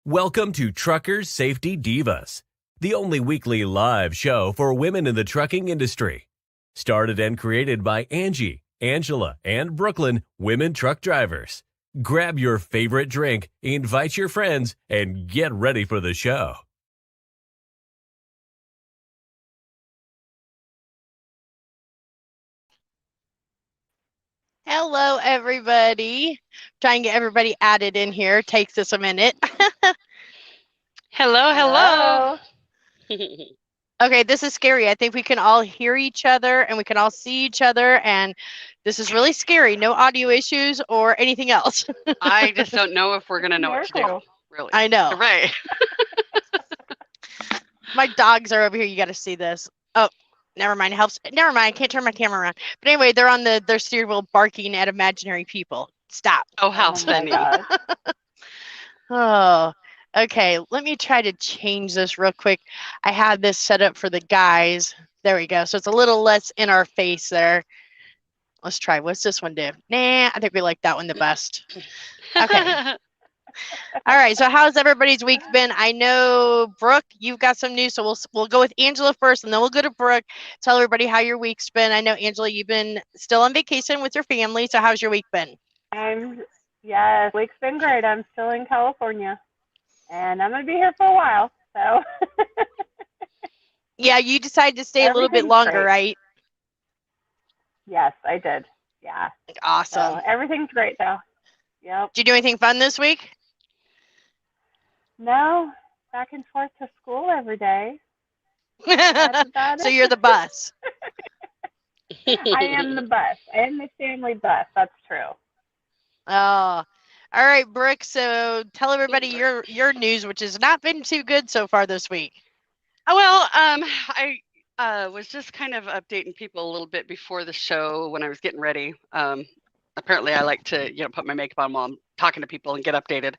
Welcome to Truckers Safety Divas, the only weekly live show for women in the trucking industry. Started and created by Angie, Angela, and Brooklyn women truck drivers. Grab your favorite drink, invite your friends, and get ready for the show. Hello, everybody. Try and get everybody added in here. Takes us a minute. Hello. Okay, this is scary. I think we can all hear each other and we can all see each other, and this is really scary. No audio issues or anything else. I just don't know if we're going to know what to do, Miracle. really. I know. Right. My dogs are over here. You got to see this. Oh, never mind. It helps. Never mind. I can't turn my camera around. But anyway, they're on their steering wheel barking at imaginary people. Stop. Oh, how my funny. gosh. Oh, okay. Let me try to change this real quick. I had this set up for the guys. There we go. So it's a little less in our face there. Let's try. What's this one do? Nah, I think we like that one the best. Okay. All right. So how's everybody's week been? I know, Brooke, you've got some news. So we'll go with Angela first, and then we'll go to Brooke. Tell everybody how your week's been. I know, Angela, you've been still on vacation with your family. So how's your week been? Yes, week's been great. I'm still in California, and I'm gonna be here for a while. So Yeah, you decided to stay a little bit Everything's longer, great. right? yes, I did. Yeah. Awesome. So everything's great though. Yep. Did you do anything fun this week? No, back and forth to school every day. That's about So it. you're the bus. I am the bus. I am the family bus. That's true. Oh, all right, Brooke. So tell everybody your news, which has not been too good so far this week. Well, I was just kind of updating people a little bit before the show when I was getting ready. Apparently, I like to, put my makeup on while I'm talking to people and get updated.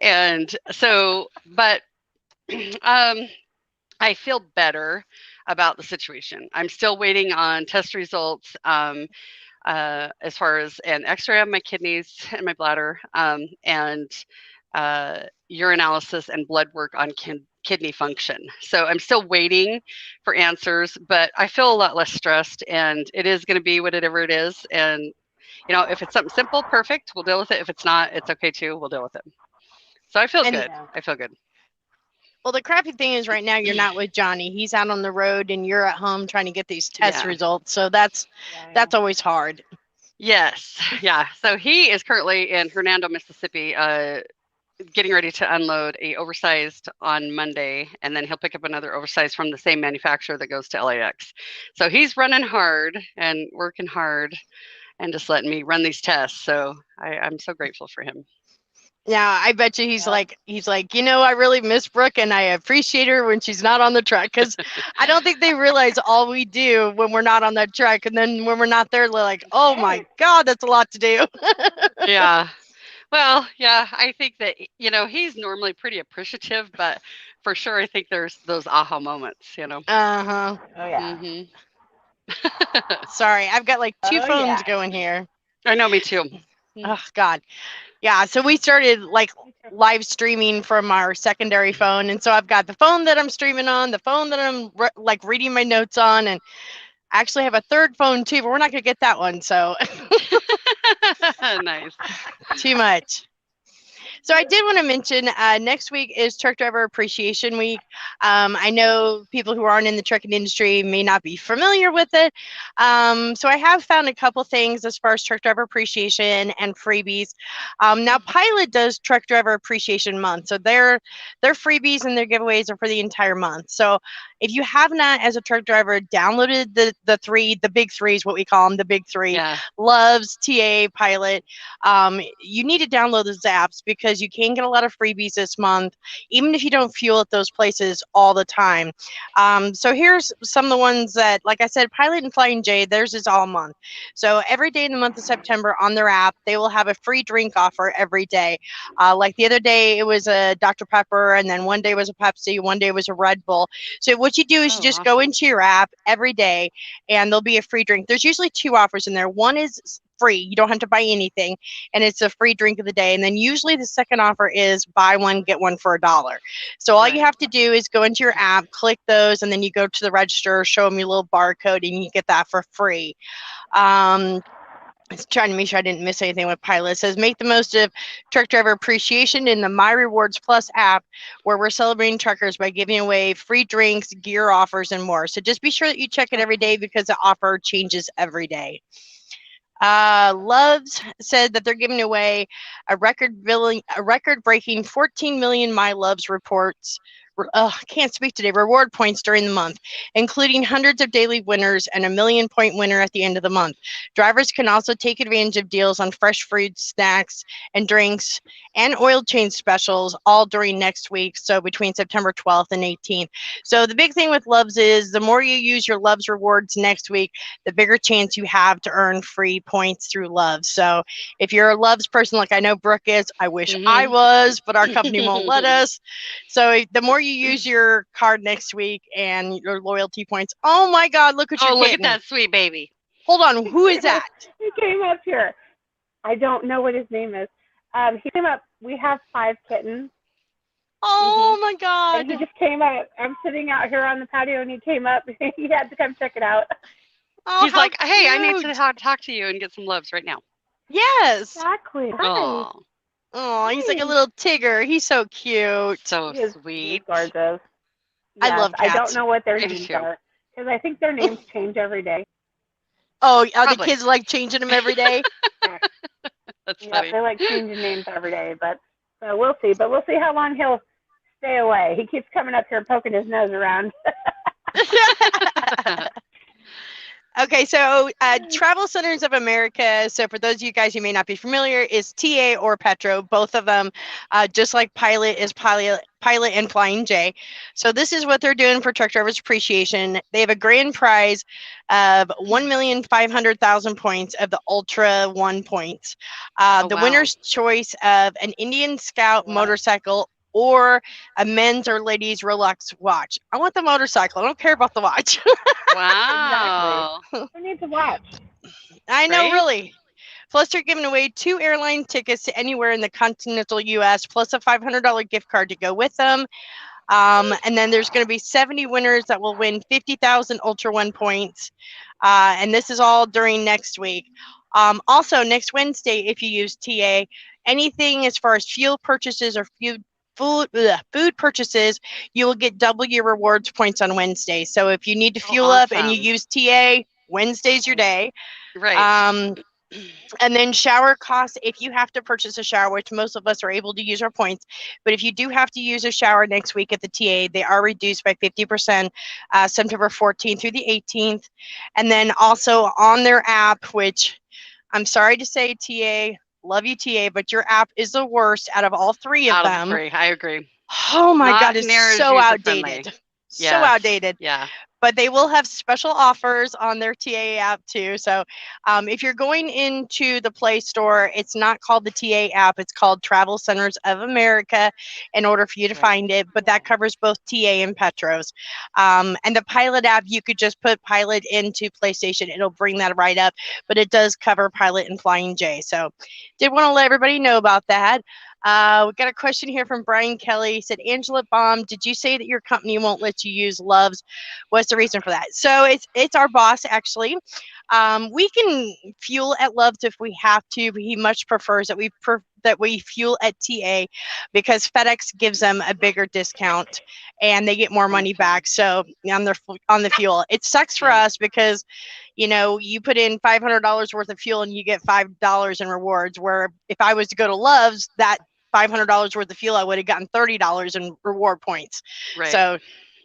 And so, but I feel better about the situation. I'm still waiting on test results as far as an x-ray of my kidneys and my bladder and urinalysis and blood work on kidney function. So I'm still waiting for answers, but I feel a lot less stressed, and it is going to be whatever it is. And, if it's something simple, perfect, we'll deal with it. If it's not, it's okay too. We'll deal with it. So I feel And- good. Yeah. I feel good. Well, the crappy thing is right now you're not with Johnny. He's out on the road, and you're at home trying to get these test Yeah. results. So that's always hard. Yes. Yeah. So he is currently in Hernando, Mississippi, getting ready to unload a oversized on Monday, and then he'll pick up another oversized from the same manufacturer that goes to LAX. So he's running hard and working hard and just letting me run these tests. So I'm so grateful for him. Now, I bet you he's Yeah. like, I really miss Brooke, and I appreciate her when she's not on the truck, because I don't think they realize all we do when we're not on that truck, and then when we're not there, they're like, oh my Right. God, that's a lot to do. Yeah. Well, yeah, I think that, he's normally pretty appreciative, but for sure, I think there's those aha moments, Uh-huh. Oh yeah. Mhm. Sorry, I've got like two Oh, phones yeah. going here. I know, me too. Oh God. Yeah, so we started like live streaming from our secondary phone, and so I've got the phone that I'm streaming on, the phone that I'm like reading my notes on, and I actually have a third phone too, but we're not gonna get that one, so Nice. too much. So I did want to mention next week is Truck Driver Appreciation Week. I know people who aren't in the trucking industry may not be familiar with it. So I have found a couple things as far as truck driver appreciation and freebies. Now Pilot does Truck Driver Appreciation Month, so their freebies and their giveaways are for the entire month. So if you have not, as a truck driver, downloaded the big three is what we call them, the big three, Yeah. Loves, TA, Pilot, you need to download those apps because you can get a lot of freebies this month, even if you don't fuel at those places all the time. So here's some of the ones that, like I said, Pilot and Flying J, theirs is all month. So every day in the month of September on their app, they will have a free drink offer every day. Like the other day, it was a Dr. Pepper, and then one day was a Pepsi, one day was a Red Bull. So what you do is you just go awesome. into your app every day, and there'll be a free drink. There's usually two offers in there. One is free. You don't have to buy anything, and it's a free drink of the day. And then usually the second offer is buy one, get one for $1. So all you have to do is go into your app, click those, and then you go to the register, show them your little barcode, and you get that for free. It's trying to make sure I didn't miss anything with Pilot. It says, make the most of Truck Driver Appreciation in the My Rewards Plus app, where we're celebrating truckers by giving away free drinks, gear offers, and more. So just be sure that you check it every day because the offer changes every day. Loves said that they're giving away a record-breaking 14 million My Loves reports. Can't speak today. Reward points during the month, including hundreds of daily winners and a 1 million point winner at the end of the month. Drivers can also take advantage of deals on fresh fruit, snacks, and drinks, and oil change specials all during next week. So between September 12th and 18th. So the big thing with Loves is the more you use your Loves rewards next week, the bigger chance you have to earn free points through Loves. So if you're a Loves person like I know Brooke is, I wish I was, but our company won't let us. So the more you use your card next week and your loyalty points. Oh my God, look at your kitten. Look at that sweet baby. Hold on, who is that? He came up here. I don't know what his name is. He came up. We have 5 kittens. Oh my God. And he just came up. I'm sitting out here on the patio and he came up. He had to come check it out. Oh, he's like, hey, I need cute. to talk to you and get some loves right now. Yes. Exactly. Oh, Oh, he's like a little Tigger. He's so cute. so He is sweet. gorgeous. I Yes, love cats. I don't know what their Me names too. are because I think their names change every day. Oh, are the Probably. kids like changing them every day? That's Yeah, funny. they like changing names every day, but so we'll see. But we'll see how long he'll stay away. He keeps coming up here poking his nose around. Okay, so Travel Centers of America, so for those of you guys who may not be familiar, is TA or Petro, both of them, just like Pilot is Pilot and Flying J. So this is what they're doing for Truck Drivers Appreciation. They have a grand prize of 1,500,000 points of the Ultra 1 points. The winner's choice of an Indian Scout motorcycle or a men's or ladies' Rolex watch. I want the motorcycle. I don't care about the watch. Wow. Exactly. We need to watch. I know, Right? really. Plus, they're giving away 2 airline tickets to anywhere in the continental U.S., plus a $500 gift card to go with them. And then there's going to be 70 winners that will win 50,000 Ultra 1 points. And this is all during next week. Also, next Wednesday, if you use TA, anything as far as fuel purchases or food purchases, you will get double your rewards points on Wednesday. So if you need to fuel up and you use TA, Wednesday's your day. Right. And then shower costs, if you have to purchase a shower, which most of us are able to use our points, but if you do have to use a shower next week at the TA, they are reduced by 50% September 14th through the 18th. And then also on their app, which I'm sorry to say, TA, love you, TA, but your app is the worst out of all 3 of them. I agree. Oh my God, Not near it's as so user-friendly. outdated. So outdated. Yeah. But they will have special offers on their TA app too. So if you're going into the Play Store, it's not called the TA app. It's called Travel Centers of America in order for you to find it. But that covers both TA and Petros. And the Pilot app, you could just put Pilot into PlayStation. It'll bring that right up. But it does cover Pilot and Flying J. So did want to let everybody know about that. We got a question here from Brian Kelly. He said, Angela Baum, did you say that your company won't let you use Loves? What's the reason for that? So it's our boss, actually. We can fuel at Loves if we have to, but he much prefers that we fuel at TA because FedEx gives them a bigger discount and they get more money back. So on the fuel, it sucks for us because you put in $500 worth of fuel and you get $5 in rewards. Where if I was to go to Loves, that $500 worth of fuel, I would have gotten $30 in reward points. Right. So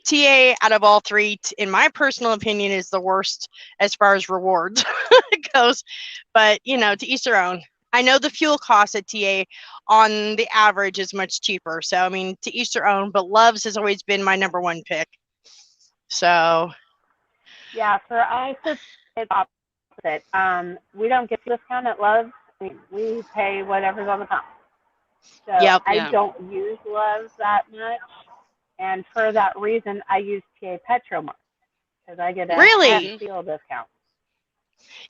TA out of all 3, in my personal opinion, is the worst as far as rewards goes. But, to each their own. I know the fuel cost at TA on the average is much cheaper. So, I mean, to each their own. But Loves has always been my number 1 pick. So. Yeah, for us, it's opposite. We don't get the discount at Loves. We pay whatever's on the pump. So I don't use Loves that much. And for that reason, I use TA Petro more because I get a fuel discount.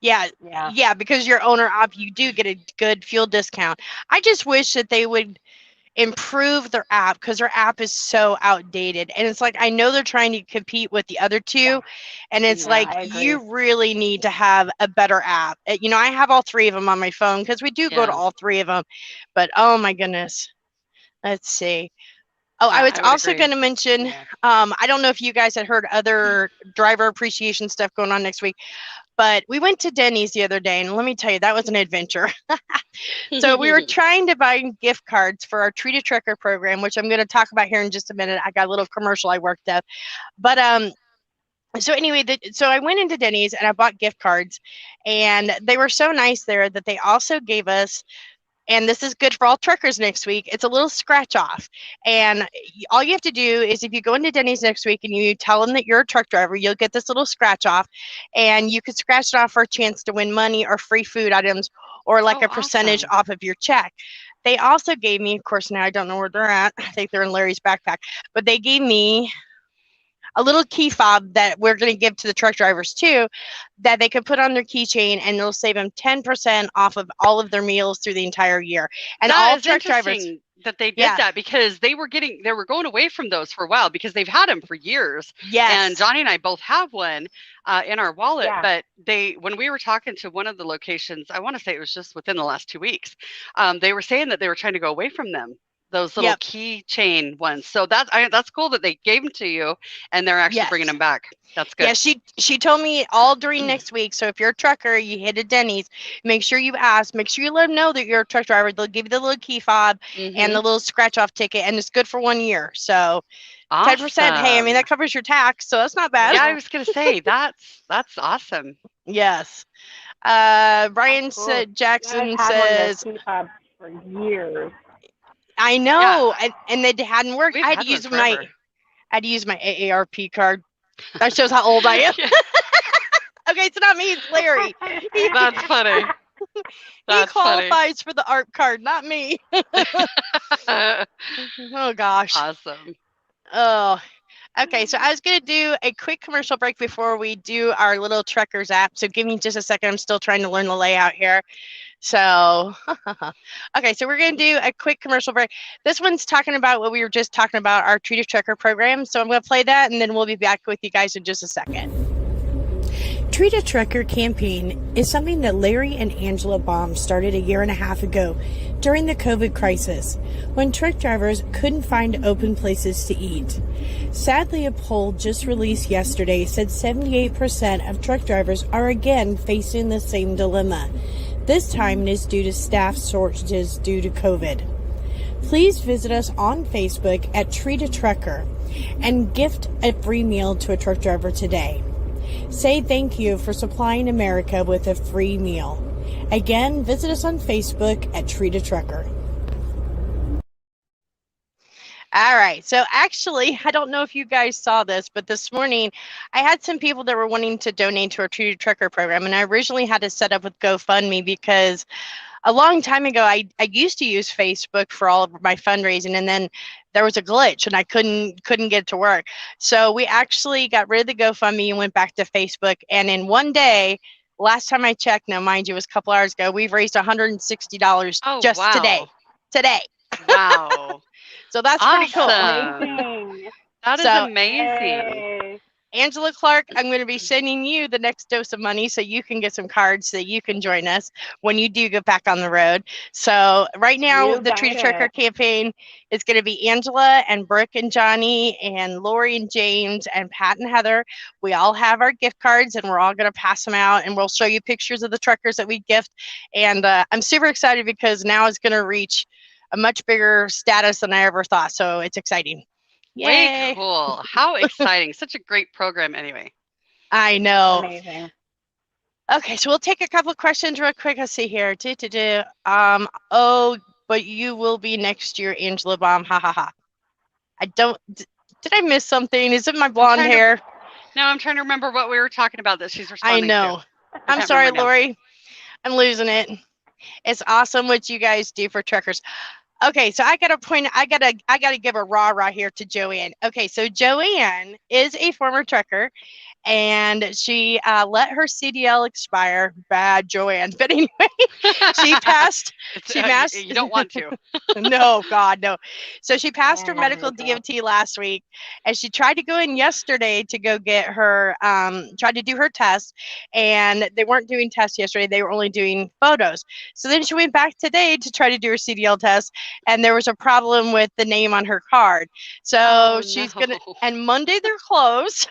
Yeah, because you're owner op, you do get a good fuel discount. I just wish that they would improve their app, because their app is so outdated, and it's like, I know they're trying to compete with the other two, and it's like, you really need to have a better app. I have all three of them on my phone because we do go to all three of them, but oh my goodness, let's see. I was also going to mention, I don't know if you guys had heard other driver appreciation stuff going on next week, but we went to Denny's the other day, and let me tell you, that was an adventure. So we were trying to buy gift cards for our Treat a Trucker program, which I'm going to talk about here in just a minute. I got a little commercial I worked up. But so anyway, so I went into Denny's and I bought gift cards, and they were so nice there that they also gave us, and this is good for all truckers next week, it's a little scratch off. And all you have to do is, if you go into Denny's next week and you tell them that you're a truck driver, you'll get this little scratch off, and you could scratch it off for a chance to win money or free food items, or like a percentage off of your check. They also gave me, of course, now I don't know where they're at. I think they're in Larry's backpack, but they gave me a little key fob that we're going to give to the truck drivers too, that they could put on their keychain, and it'll save them 10% off of all of their meals through the entire year. And that all is truck drivers, that they did that, because they were going away from those for a while, because they've had them for years. Yes. And Johnny and I both have one in our wallet, but when we were talking to one of the locations, I want to say it was just within the last 2 weeks, they were saying that they were trying to go away from them, those little keychain ones. So that's cool that they gave them to you, and they're actually bringing them back. That's good. Yeah, she told me all during next week. So if you're a trucker, you hit a Denny's, make sure you ask, make sure you let them know that you're a truck driver. They'll give you the little key fob and the little scratch off ticket, and it's good for 1 year. So 10%. Hey, I mean, that covers your tax, so that's not bad. Yeah, I was gonna say that's awesome. Yes. Brian said, Jackson says, key fobs for years. I know, and they hadn't worked. I had to use my AARP card. That shows how old I am. Okay, it's not me, it's Larry. That's funny. He qualifies for the ARP card, not me. Oh gosh. Awesome. Oh, okay. So I was going to do a quick commercial break before we do our little Truckers app. So give me just a second. I'm still trying to learn the layout here. So, okay. So we're going to do a quick commercial break. This one's talking about what we were just talking about, our Treat a Trucker program. So I'm going to play that, and then we'll be back with you guys in just a second. Treat a Trucker campaign is something that Larry and Angela Baum started 1.5 years ago during the COVID crisis, when truck drivers couldn't find open places to eat. Sadly, a poll just released yesterday said 78% of truck drivers are again facing the same dilemma. This time it is due to staff shortages due to COVID. Please visit us on Facebook at Treat a Trucker and gift a free meal to a truck driver today. Say thank you for supplying America with a free meal. Again, visit us on Facebook at Treat a Trucker. All right. So actually, I don't know if you guys saw this, but this morning I had some people that were wanting to donate to our Treat a Trucker program. And I originally had to set up with GoFundMe because a long time ago, I used to use Facebook for all of my fundraising, and then there was a glitch and I couldn't get it to work. So we actually got rid of the GoFundMe and went back to Facebook. And in one day, last time I checked, now mind you, it was a couple hours ago, we've raised $160 today. Today. Wow. So that's pretty cool. Amazing. That is amazing. Yay. Angela Clark, I'm going to be sending you the next dose of money so you can get some cards so that you can join us when you do get back on the road. So right now, the Treat a Trucker campaign is going to be Angela and Brooke and Johnny and Lori and James and Pat and Heather. We all have our gift cards, and we're all going to pass them out, and we'll show you pictures of the truckers that we gift. And I'm super excited because now it's going to reach a much bigger status than I ever thought. So it's exciting. Yay. Way cool. How exciting. Such a great program anyway. I know. Amazing. Okay, so we'll take a couple of questions real quick. Let's see here. Oh, but you will be next year, Angela Baum. Ha ha ha. Did I miss something? Is it my blonde hair? No, I'm trying to remember what we were talking about that she's responding to. I know. I'm sorry, Lori. I'm losing it. It's awesome what you guys do for truckers. Okay, so I gotta give a rah-rah here to Joanne. Okay, so Joanne is a former trucker, and she let her CDL expire. Bad, Joanne. But anyway, she passed. You don't want to. No, God, no. So she passed her medical DOT last week, and she tried to go in yesterday to go get her, tried to do her test, and they weren't doing tests yesterday. They were only doing photos. So then she went back today to try to do her CDL test, and there was a problem with the name on her card. So she's going to, and Monday they're closed.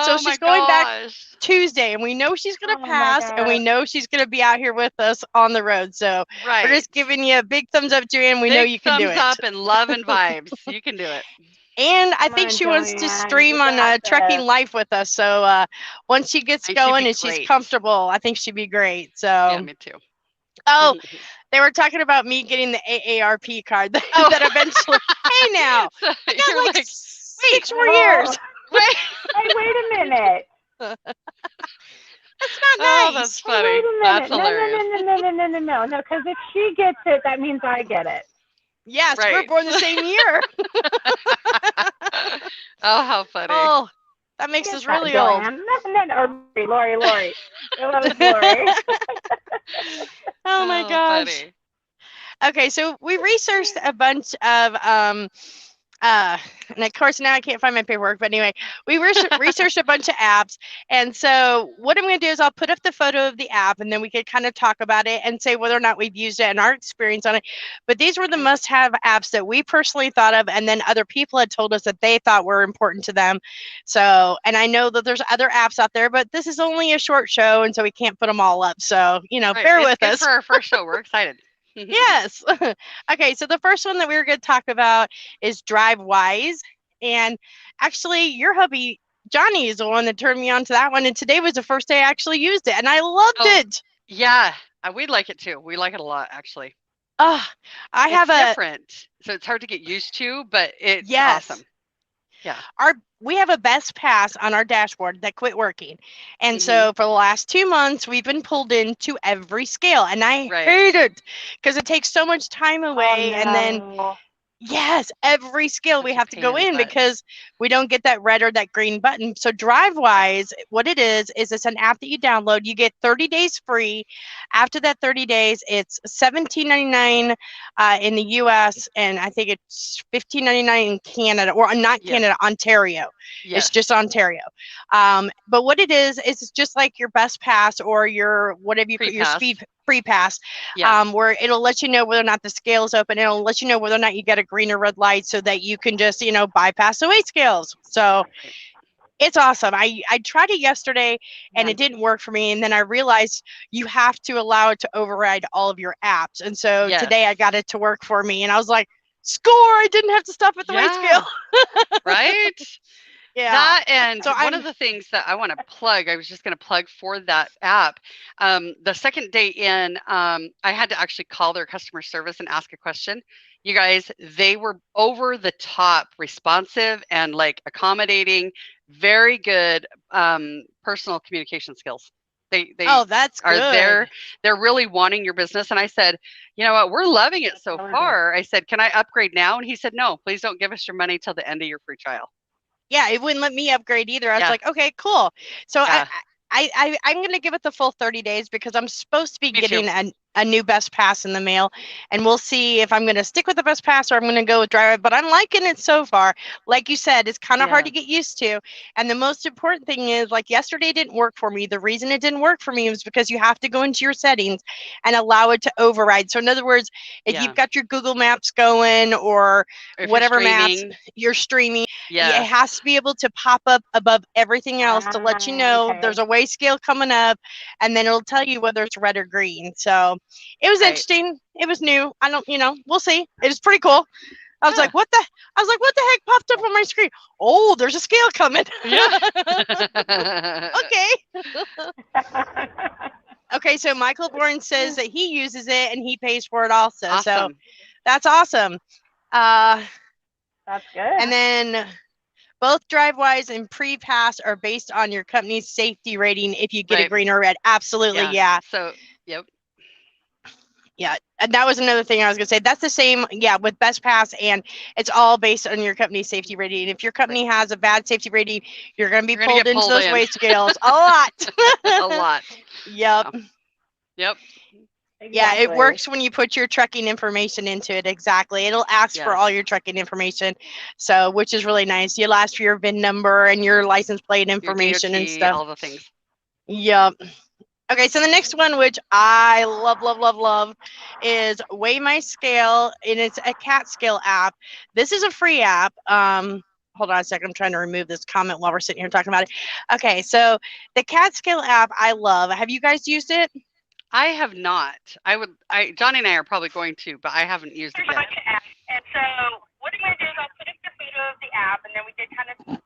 So she's going back Tuesday, and we know she's going to pass, and we know she's going to be out here with us on the road. So we're just giving you a big thumbs up, Joanne. We know you can do it. Thumbs up and love and vibes. You can do it. And I think she wants to stream on Trucking Life with us. So once she gets going and she's comfortable, I think she'd be great. So yeah, me too. Oh, they were talking about me getting the AARP card that eventually. Hey, now So I got you're like 6 more years. Right. Hey, wait a minute. That's not nice. Oh, that's funny. Hey, wait a minute. That's hilarious. No, because if she gets it, that means I get it. Yes, we're born the same year. Oh, how funny. Oh, that makes us really old. No, Lori. I love it, Lori. Oh my gosh. Funny. Okay, so we researched a bunch of and of course now I can't find my paperwork, but anyway, we researched a bunch of apps. And so what I'm going to do is I'll put up the photo of the app, and then we could kind of talk about it and say whether or not we've used it and our experience on it. But these were the must-have apps that we personally thought of, and then other people had told us that they thought were important to them. So, and I know that there's other apps out there, but this is only a short show, and so we can't put them all up. So, bear with us. For our first show, we're excited. Yes. Okay, so the first one that we were going to talk about is DriveWise. And actually, your hubby, Johnny, is the one that turned me on to that one. And today was the first day I actually used it, and I loved it. Yeah, we like it too. We like it a lot, actually. It's different, so it's hard to get used to, but it's awesome. Yeah. We have a best pass on our dashboard that quit working. And so for the last 2 months, we've been pulled into every scale. And I hate it because it takes so much time away. And then, yes, every scale we have to go in because we don't get that red or that green button. So DriveWise, what it is it's an app that you download. You get 30 days free. After that 30 days, it's $17.99 in the US, and I think it's $15.99 in Canada, or not Canada, Ontario. Yes. It's just Ontario. But what it is it's just like your best pass or your whatever you your speed free pass, where it'll let you know whether or not the scale is open. It'll let you know whether or not you get a green or red light so that you can just, bypass the weight scales. So it's awesome. I tried it yesterday and it didn't work for me. And then I realized you have to allow it to override all of your apps. And so today I got it to work for me. And I was like, score, I didn't have to stop at the weight scale. Right? Yeah. That, and so one of the things that I want to plug, I was just going to plug for that app. The second day in, I had to actually call their customer service and ask a question. You guys, they were over the top responsive and like accommodating, very good personal communication skills. They that's are good. there. They're really wanting your business. And I said, you know what, we're loving it so far. I said, can I upgrade now? And he said, no, please don't give us your money till the end of your free trial. Yeah, it wouldn't let me upgrade either. I was like, okay, cool. So I'm going to give it the full 30 days because I'm supposed to be getting a new best pass in the mail, and we'll see if I'm going to stick with the best pass or I'm going to go with Drive. But I'm liking it so far. Like you said, it's kind of hard to get used to. And the most important thing is, like, yesterday didn't work for me. The reason it didn't work for me was because you have to go into your settings and allow it to override. So in other words, if you've got your Google Maps going or whatever maps you're streaming, it has to be able to pop up above everything else to let you know there's a weigh scale coming up, and then it'll tell you whether it's red or green. So it was interesting. It was new. I don't, we'll see. It was pretty cool. I was like, what the heck popped up on my screen? Oh, there's a scale coming. Okay. Okay, so Michael Bourne says that he uses it and he pays for it also. Awesome. So that's awesome. That's good. And then both DriveWise and pre-pass are based on your company's safety rating if you get a green or red. Absolutely, yeah. So, yep. Yeah, and that was another thing I was going to say. That's the same, with Best Pass, and it's all based on your company's safety rating. If your company has a bad safety rating, you're going to be pulled into those weight scales a lot. A lot. Yep. Yep. Exactly. Yeah, it works when you put your trucking information into it. Exactly. It'll ask for all your trucking information, so which is really nice. You'll ask for your VIN number and your license plate information your DOT, and stuff. all the things. Yep. Okay, so the next one, which I love, is Weigh My Scale, and it's a cat scale app. This is a free app. Hold on a second. I'm trying to remove this comment while we're sitting here talking about it. Okay, so the cat scale app I love. Have you guys used it? I have not. Johnny and I are probably going to, but I haven't used it yet. And so what I'm going to do is I'll put up the photo of the app, and then we did kind of.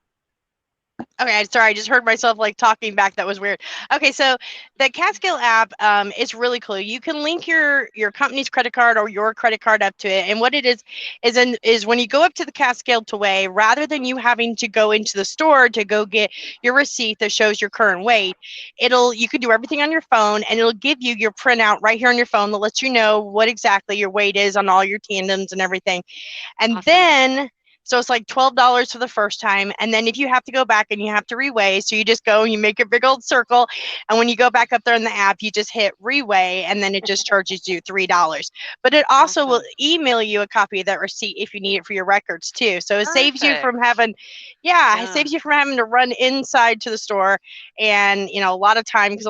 Okay, sorry, I just heard myself like talking back. That was weird. Okay, so the CatScale app is really cool. You can link your company's credit card or your credit card up to it, and what it is when you go up to the CatScale to weigh, rather than you having to go into the store to go get your receipt that shows your current weight, you can do everything on your phone, and it'll give you your printout right here on your phone that lets you know what exactly your weight is on all your tandems and everything, and Awesome. then. So it's like $12 for the first time. And then if you have to go back and you have to reweigh, so you just go and you make a big old circle. And when you go back up there in the app, you just hit reweigh, and then it just charges you $3. But it also will email you a copy of that receipt if you need it for your records too. So it saves you from having, it saves you from having to run inside to the store. And, a lot of times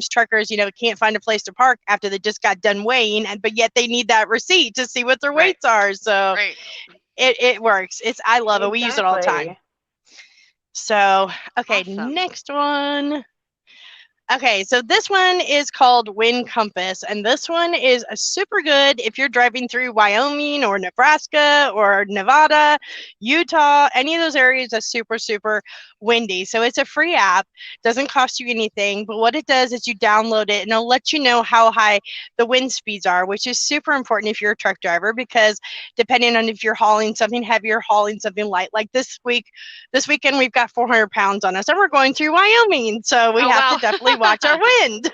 truckers, can't find a place to park after they just got done weighing, but yet they need that receipt to see what their weights are. So it works. I love it. We use it all the time. So, okay, next one. Okay, so this one is called Wind Compass, and this one is super good if you're driving through Wyoming or Nebraska or Nevada, Utah, any of those areas are super, super windy. So it's a free app, doesn't cost you anything, but what it does is you download it and it'll let you know how high the wind speeds are, which is super important if you're a truck driver, because depending on if you're hauling something heavy or hauling something light, like this weekend we've got 400 pounds on us and we're going through Wyoming, so we have to definitely watch our wind.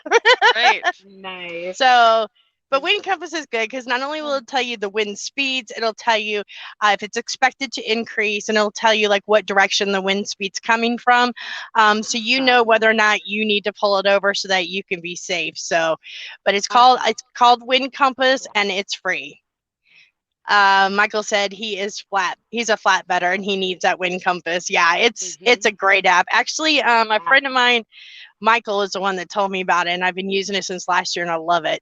Right. Nice. So, but Wind Compass is good because not only will it tell you the wind speeds, it'll tell you if it's expected to increase, and it'll tell you like what direction the wind speed's coming from. So you know whether or not you need to pull it over so that you can be safe. So, but it's called Wind Compass, and it's free. Michael said he's a flatbedder and he needs that Wind Compass. Yeah, it's a great app. Actually, a friend of mine, Michael, is the one that told me about it, and I've been using it since last year and I love it.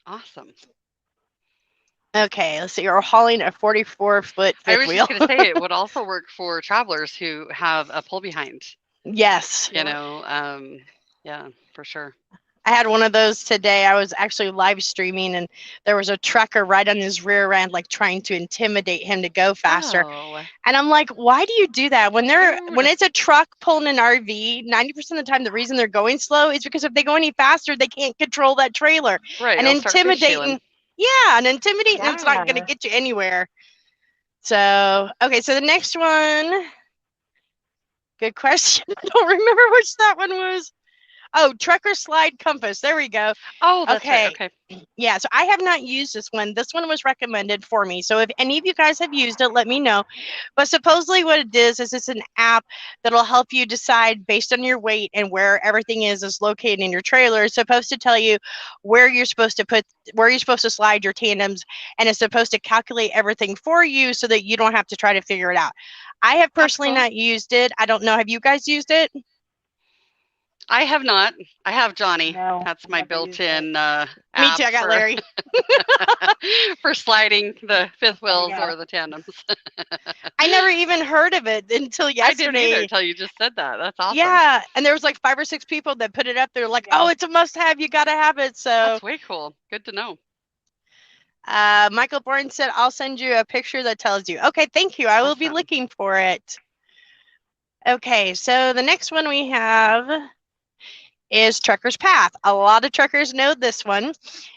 Awesome. Okay, let's see. You're hauling a 44-foot fifth wheel. I was just going to say it would also work for travelers who have a pull behind. Yes. Yeah, for sure. I had one of those today. I was actually live streaming, and there was a trucker right on his rear end, like trying to intimidate him to go faster. Oh. And I'm like, why do you do that? When it's a truck pulling an RV, 90% of the time, the reason they're going slow is because if they go any faster, they can't control that trailer. Right. And intimidating, it's not going to get you anywhere. So, okay, so the next one, good question. I don't remember which that one was. Oh, Trucker Slide Compass. There we go. Oh, that's right. Okay. Yeah, so I have not used this one. This one was recommended for me. So if any of you guys have used it, let me know. But supposedly what it is it's an app that'll help you decide based on your weight and where everything is located in your trailer. It's supposed to tell you where you're supposed to slide your tandems, and it's supposed to calculate everything for you so that you don't have to try to figure it out. I have personally not used it. I don't know. Have you guys used it? I have not. I have Johnny. No, that's my built-in app. Me too. I got Larry. For sliding the fifth wheels or the tandems. I never even heard of it until yesterday. I didn't either until you just said that. That's awesome. Yeah, and there was like 5 or 6 people that put it up there like, oh, it's a must-have. You got to have it. So that's way cool. Good to know. Michael Bourne said, I'll send you a picture that tells you. Okay, thank you. I will be looking for it. Okay, so the next one we have is Trucker's Path. A lot of truckers know this one.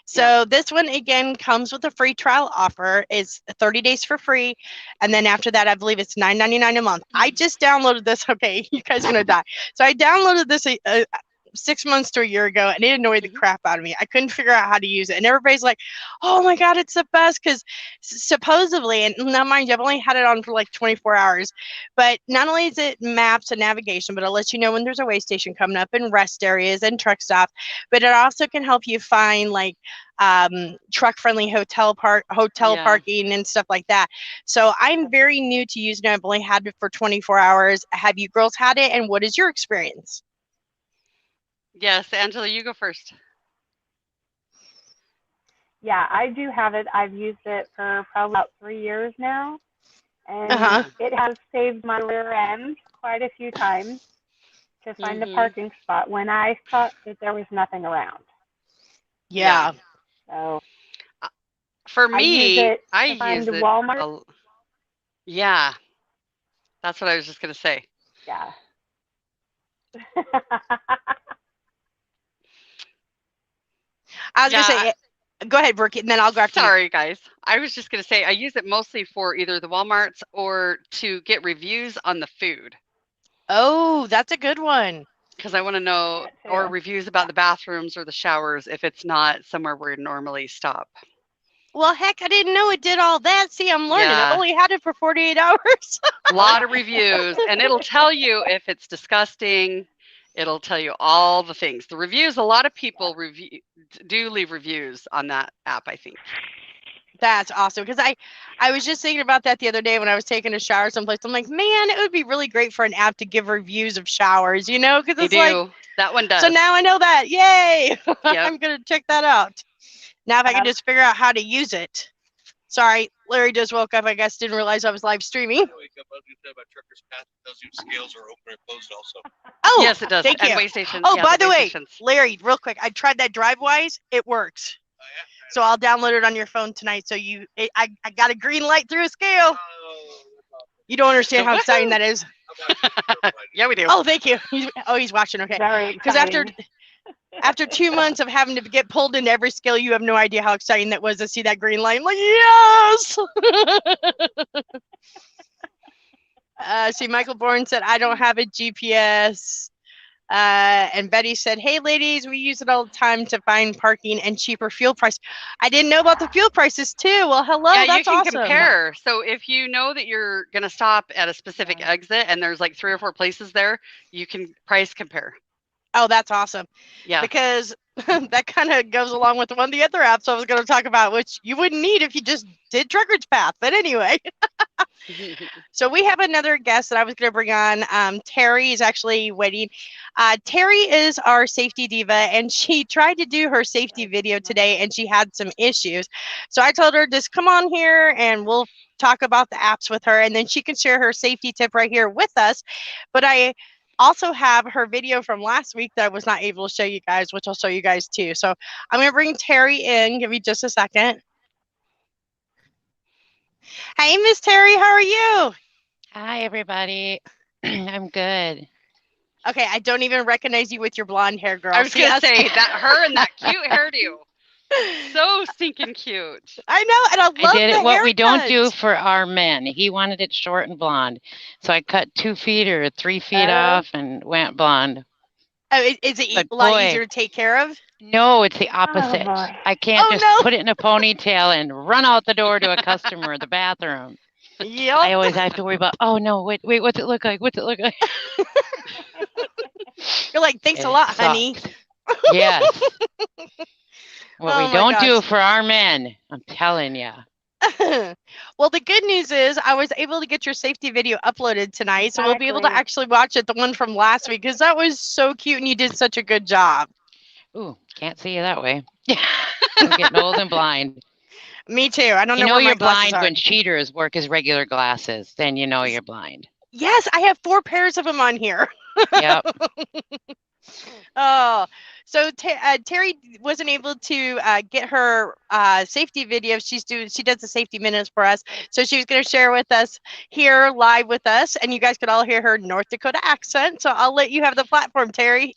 So this one, again, comes with a free trial offer. It's 30 days for free. And then after that, I believe it's $9.99 a month. I just downloaded this. Okay, you guys are going to die. So I downloaded this 6 months to a year ago, and it annoyed the crap out of me. I couldn't figure out how to use it, and everybody's like, "Oh my god, it's the best!" Because supposedly, and now mind you, I've only had it on for like 24 hours, but not only is it maps and navigation, but it lets you know when there's a way station coming up and rest areas and truck stops. But it also can help you find like truck-friendly hotel parking and stuff like that. So I'm very new to using it. I've only had it for 24 hours. Have you girls had it, and what is your experience? Yes, Angela, you go first. Yeah, I do have it. I've used it for probably about 3 years now, and it has saved my rear end quite a few times to find a parking spot when I thought that there was nothing around. Yeah. So for me, I use it. Walmart. Yeah, that's what I was just gonna say. Yeah. I was gonna say, go ahead, Brooke, and then I'll go after you. Sorry, guys. I was just gonna say I use it mostly for either the Walmarts or to get reviews on the food. Oh, that's a good one. Because I want to know, or reviews about the bathrooms or the showers if it's not somewhere where we normally stop. Well, heck, I didn't know it did all that. See, I'm learning. I've only had it for 48 hours. A lot of reviews, and it'll tell you if it's disgusting. It'll tell you all the things. The reviews, a lot of people do leave reviews on that app, I think. That's awesome, because I was just thinking about that the other day when I was taking a shower someplace. I'm like, man, it would be really great for an app to give reviews of showers, you know? Because it's like, that one does. So now I know that. Yay! Yep. I'm going to check that out. Now if I can just figure out how to use it. Sorry, Larry just woke up. I guess didn't realize I was live streaming. Scales are open or closed also. Oh, yes, it does. Thank you. Way stations. Oh, by the way, Larry, real quick, I tried that DriveWise. It works. Oh, yeah? So I'll download it on your phone tonight. So I got a green light through a scale. You don't understand how exciting that is. Yeah, we do. Oh, thank you. He's watching. Okay. Because after 2 months of having to get pulled into every scale, you have no idea how exciting that was to see that green light. I'm like, yes. See, Michael Bourne said, I don't have a GPS. And Betty said, hey, ladies, we use it all the time to find parking and cheaper fuel price. I didn't know about the fuel prices, too. Well, hello. Yeah, that's you can awesome. compare. So if you know that you're going to stop at a specific exit and there's like 3 or 4 places there, you can price compare. Oh, that's awesome. Yeah. Because that kind of goes along with one of the other apps I was going to talk about, which you wouldn't need if you just did Trucker's Path. But anyway. So we have another guest that I was going to bring on. Terry is actually waiting. Terry is our safety diva, and she tried to do her safety video today, and she had some issues. So I told her, just come on here, and we'll talk about the apps with her, and then she can share her safety tip right here with us. But I also have her video from last week that I was not able to show you guys, which I'll show you guys too. So I'm going to bring Terry in. Give me just a second. Hey, Miss Terry, how are you? Hi, everybody. I'm good. Okay, I don't even recognize you with your blonde hair, girl. I was going to say, that her and that cute hairdo. So stinking cute. I know, and I love I did the it what haircut. we don't do for our men. He wanted it short and blonde. So I cut 2 feet or 3 feet off and went blonde. Oh, is it a lot easier to take care of? No, it's the opposite. I can't just put it in a ponytail and run out the door to a customer or the bathroom. Yep. I always have to worry about, oh, no, wait, what's it look like? What's it look like? You're like, thanks a lot, honey. Yes. What we don't do for our men, I'm telling you. Well, the good news is I was able to get your safety video uploaded tonight, so we'll be able to actually watch it, the one from last week, because that was so cute and you did such a good job. Ooh, can't see you that way. I'm getting old and blind. Me too. I don't know where you're blind when cheaters work as regular glasses. Then you know you're blind. Yes, I have 4 pairs of them on here. Yep. Oh, so Terry wasn't able to get her safety video. She does the safety minutes for us. So she was going to share with us here live with us, and you guys could all hear her North Dakota accent. So I'll let you have the platform, Terry.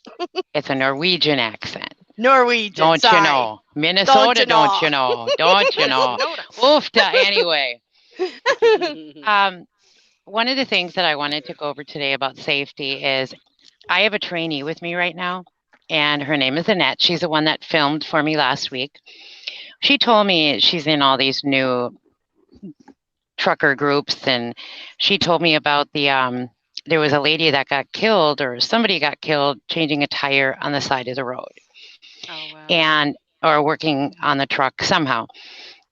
It's a Norwegian accent. Norwegian. Don't you know? Minnesota, don't you know? Don't you know? Oofta, anyway. One of the things that I wanted to go over today about safety is I have a trainee with me right now, and her name is Annette. She's the one that filmed for me last week. She told me she's in all these new trucker groups, and she told me about there was a lady that got killed, or somebody got killed changing a tire on the side of the road. Oh, wow. And or working on the truck somehow.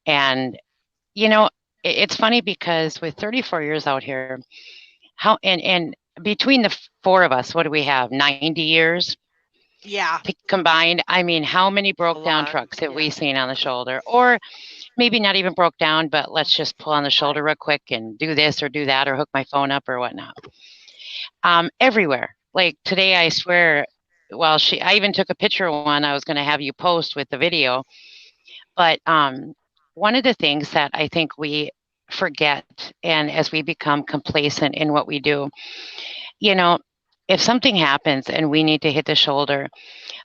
And it's funny because with 34 years out here, and between the four of us, what do we have? 90 years? Yeah. Combined. I mean, how many broke down trucks have we seen on the shoulder? Or maybe not even broke down, but let's just pull on the shoulder real quick and do this or do that or hook my phone up or whatnot. Everywhere. Like today, I swear, I even took a picture of one I was going to have you post with the video. But one of the things that I think we forget, and as we become complacent in what we do, if something happens and we need to hit the shoulder,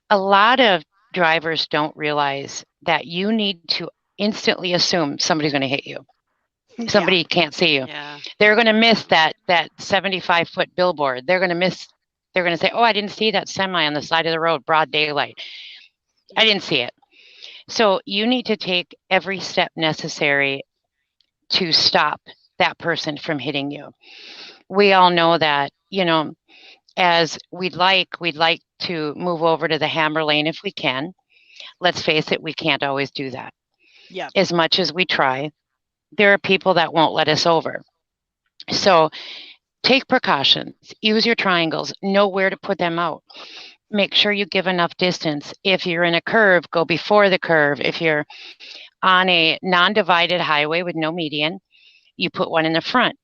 a lot of drivers don't realize that you need to instantly assume somebody's going to hit you. Somebody can't see you. Yeah. They're going to miss that 75-foot billboard. They're going to say, oh, I didn't see that semi on the side of the road, broad daylight. I didn't see it. So you need to take every step necessary to stop that person from hitting you. We all know that, as we'd like to move over to the hammer lane if we can. Let's face it, we can't always do that. Yeah. As much as we try, there are people that won't let us over. So take precautions, use your triangles, know where to put them out. Make sure you give enough distance. If you're in a curve, go before the curve. If you're on a non-divided highway with no median, you put one in the front.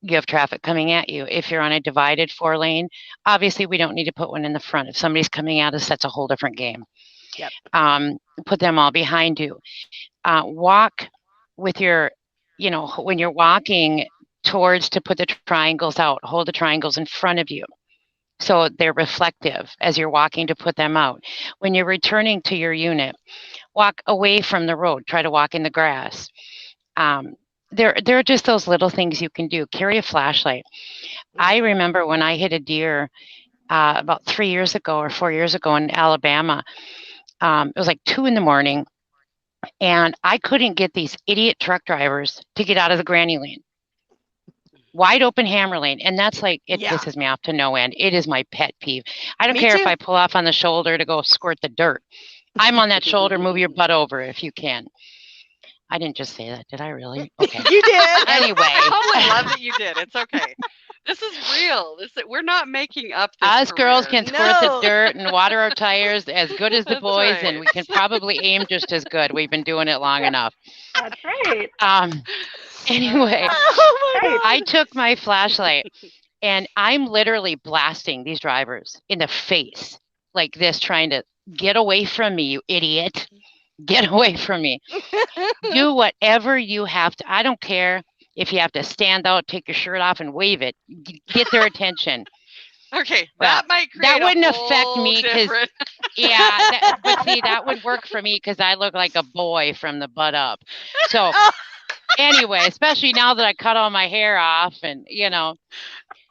You have traffic coming at you. If you're on a divided 4-lane, obviously we don't need to put one in the front. If somebody's coming at us, that's a whole different game. Yep. Put them all behind you. Walk with your, when you're walking towards to put the triangles out, hold the triangles in front of you. So they're reflective as you're walking to put them out. When you're returning to your unit, walk away from the road. Try to walk in the grass. There are just those little things you can do. Carry a flashlight. I remember when I hit a deer about 3 years ago or 4 years ago in Alabama. It was like 2 a.m, and I couldn't get these idiot truck drivers to get out of the granny lane. Wide open hammer lane. And that's like, it pisses me off to no end. It is my pet peeve. I don't care if I pull off on the shoulder to go squirt the dirt. I'm on that shoulder. Move your butt over if you can. I didn't just say that. Did I really? Okay. You did. Anyway. I totally love that you did. It's okay. This is real. We're not making up this Us career. girls can squirt the dirt and water our tires as good as the That's boys, right. and we can probably aim just as good. We've been doing it long enough. That's right. Anyway, Oh my God. I took my flashlight and I'm literally blasting these drivers in the face like this, trying to get away from me, you idiot. Get away from me. Do whatever you have to. I don't care if you have to stand out, take your shirt off and wave it. Get their attention. Okay, Well, that might create that wouldn't a affect whole me because different- but see, that would work for me because I look like a boy from the butt up. So anyway, especially now that I cut all my hair off and,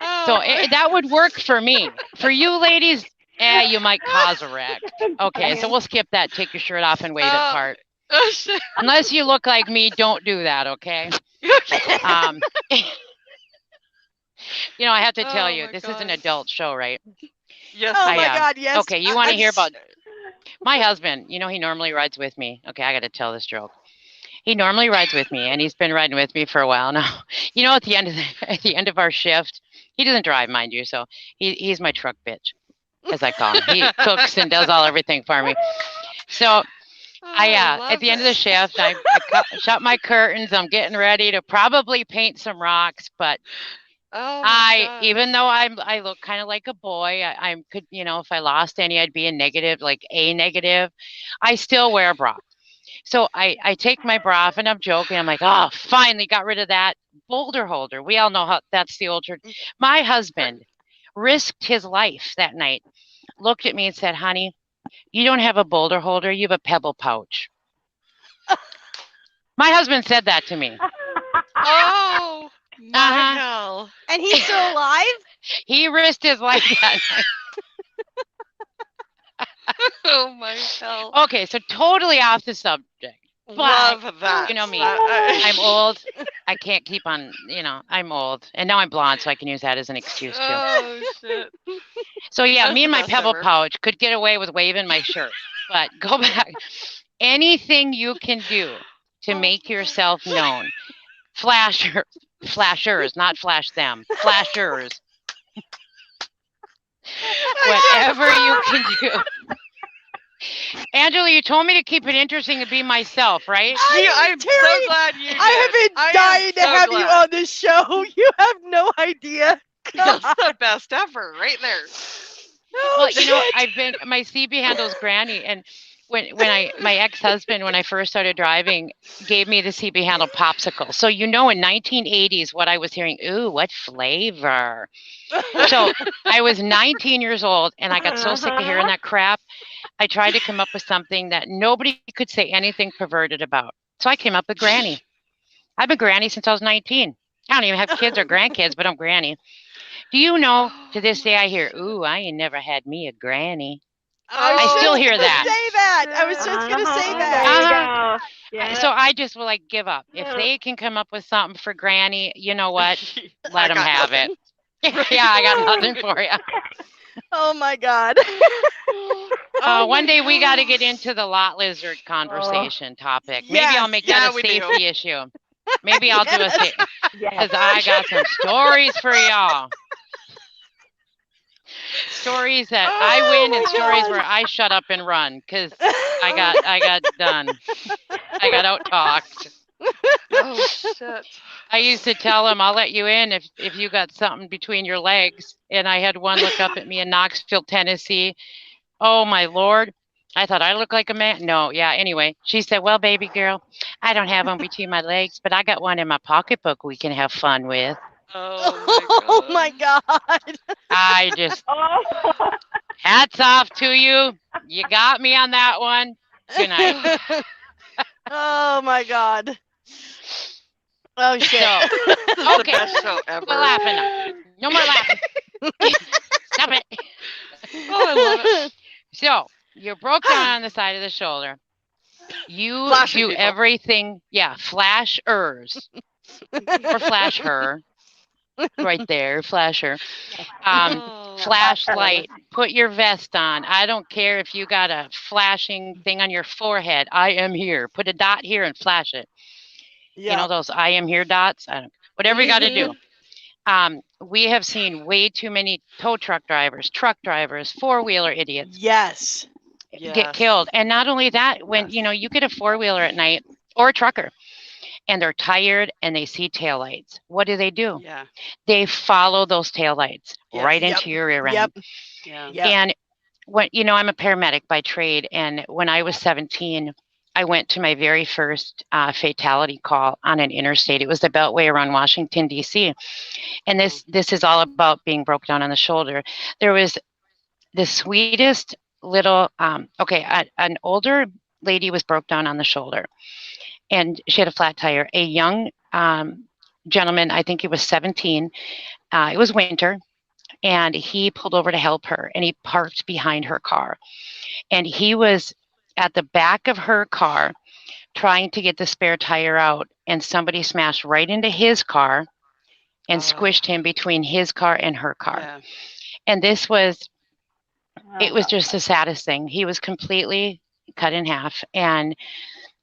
Oh, that would work for me. For you ladies, you might cause a wreck. Okay, so we'll skip that. Take your shirt off and wave it part. oh, shit. Unless you look like me, don't do that, okay? I have to tell Oh you, my this is an gosh. adult show, right? Yes, Oh I, my God, yes. Okay, you want to hear I'm about my husband? He normally rides with me. Okay, I got to tell this joke. He normally rides with me, and he's been riding with me for a while now. At the end of our shift, he doesn't drive, mind you, so he's my truck bitch, as I call him. He cooks and does everything for me. So at the end of the shift, I shut my curtains. I'm getting ready to probably paint some rocks, but even though I look kind of like a boy, I could, if I lost any, I'd be a negative, like A negative. I still wear a bra. So I take my bra off and I'm joking. I'm like, oh, finally got rid of that boulder holder. We all know how that's the old trick. My husband risked his life that night, looked at me and said, honey, you don't have a boulder holder. You have a pebble pouch. My husband said that to me. Oh, my hell. And he's still alive? He risked his life that night. Oh my God. Okay, so totally off the subject. Love that. You know me. I'm old. I can't keep on, I'm old. And now I'm blonde, so I can use that as an excuse too. Oh, shit. So yeah, That's me and the my best pebble ever. pouch could get away with waving my shirt. But go back. Anything you can do to make yourself known. Flashers, not flash them. Flashers. Whatever you can do. Angela, you told me to keep it interesting and be myself, right? I'm Terry, so glad you did. I have been dying to have you on this show. You have no idea. That's the best ever, right there. Well, my CB handle's Granny, and when my ex-husband, when I first started driving, gave me the CB handle popsicle. So in 1980s, what I was hearing, ooh, what flavor? So I was 19 years old, and I got so sick of hearing that crap. I tried to come up with something that nobody could say anything perverted about. So I came up with Granny. I've been Granny since I was 19. I don't even have kids or grandkids, but I'm Granny. Do you know, to this day, I hear, ooh, I ain't never had me a granny. I still hear that. Say that. I was just going to say that. There you go. Yeah. So I just will give up. If they can come up with something for Granny, you know what? Let them have it. Yeah, I got nothing for you. Oh my God. One day we got to get into the lot lizard conversation topic. Maybe I'll make that a safety issue. Maybe I'll do a thing. Because I got some stories for y'all. Stories that I win and stories where I shut up and run because I got done. I got out talked. Oh shit. I used to tell him, I'll let you in if you got something between your legs. And I had one look up at me in Knoxville, Tennessee. Oh my Lord. I thought I looked like a man. No, yeah. Anyway, she said, well, baby girl, I don't have one between my legs, but I got one in my pocketbook we can have fun with. Oh my God. I just, hats off to you. You got me on that one. Good night. Oh my God. Oh shit. So, okay. Best show ever. We're laughing now. No more laughing. Stop it. Oh, I love it. So, you're broke down on the side of the shoulder. You Flashing do people. everything. Yeah, flashers. Or flash her. Right there, flasher. Flashlight. Put your vest on. I don't care if you got a flashing thing on your forehead. I am here. Put a dot here and flash it. Yeah. You know those I am here dots? Whatever you got to do. We have seen way too many tow truck drivers, four-wheeler idiots. Yes. Get killed. And not only that, when you get a four-wheeler at night or a trucker and they're tired and they see taillights, what do? Yeah. They follow those taillights right into your rear end. Yeah. And when I'm a paramedic by trade, and when I was 17, I went to my very first fatality call on an interstate. It was the Beltway around Washington, D.C. And this is all about being broke down on the shoulder. There was the sweetest little, an older lady was broke down on the shoulder, and she had a flat tire. A young gentleman, I think he was 17, it was winter, and he pulled over to help her, and he parked behind her car. And he was at the back of her car trying to get the spare tire out, and somebody smashed right into his car and squished him between his car and her car. Yeah. And it was just the saddest thing. He was completely cut in half. And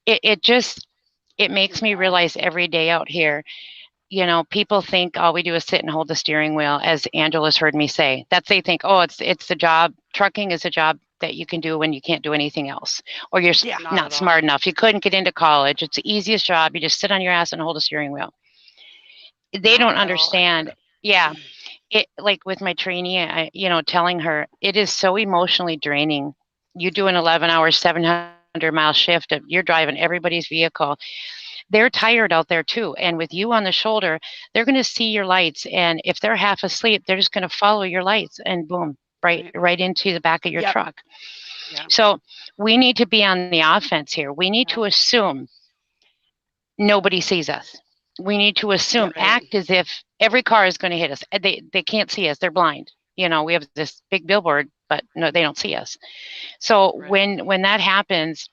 it makes me realize every day out here, people think all we do is sit and hold the steering wheel, as Angela's heard me say. They think, oh, it's the job. Trucking is a job that you can do when you can't do anything else, or you're not smart enough. You couldn't get into college. It's the easiest job. You just sit on your ass and hold a steering wheel. They don't understand. Yeah. Like with my trainee, telling her it is so emotionally draining. You do an 11-hour, 700-mile shift. You're driving everybody's vehicle. They're tired out there too. And with you on the shoulder, they're going to see your lights. And if they're half asleep, they're just going to follow your lights and boom, right into the back of your truck. Yeah. So we need to be on the offense here. We need to assume nobody sees us. We need to assume, act as if every car is going to hit us. They can't see us. They're blind. We have this big billboard but no, they don't see us. So when that happens,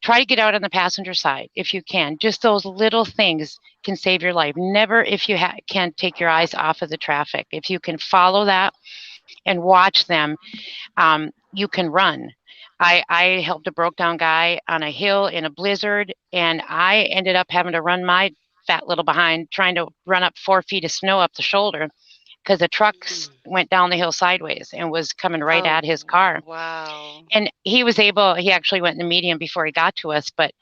try to get out on the passenger side if you can. Just those little things can save your life. Never, if you can't take your eyes off of the traffic. If you can follow that and watch them, you can run. I helped a broke down guy on a hill in a blizzard, and I ended up having to run my fat little behind trying to run up 4 feet of snow up the shoulder because the truck went down the hill sideways and was coming right at his car. Wow. And he actually went in the median before he got to us, but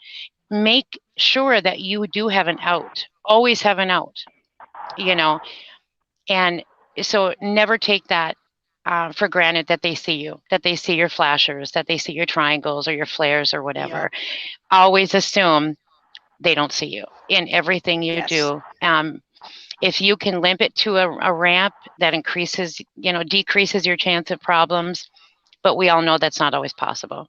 make sure that you do have an out. Always have an out, and so never take that for granted that they see you, that they see your flashers, that they see your triangles or your flares or whatever. Yeah. Always assume they don't see you in everything you do. If you can limp it to a ramp, that decreases your chance of problems, but we all know that's not always possible.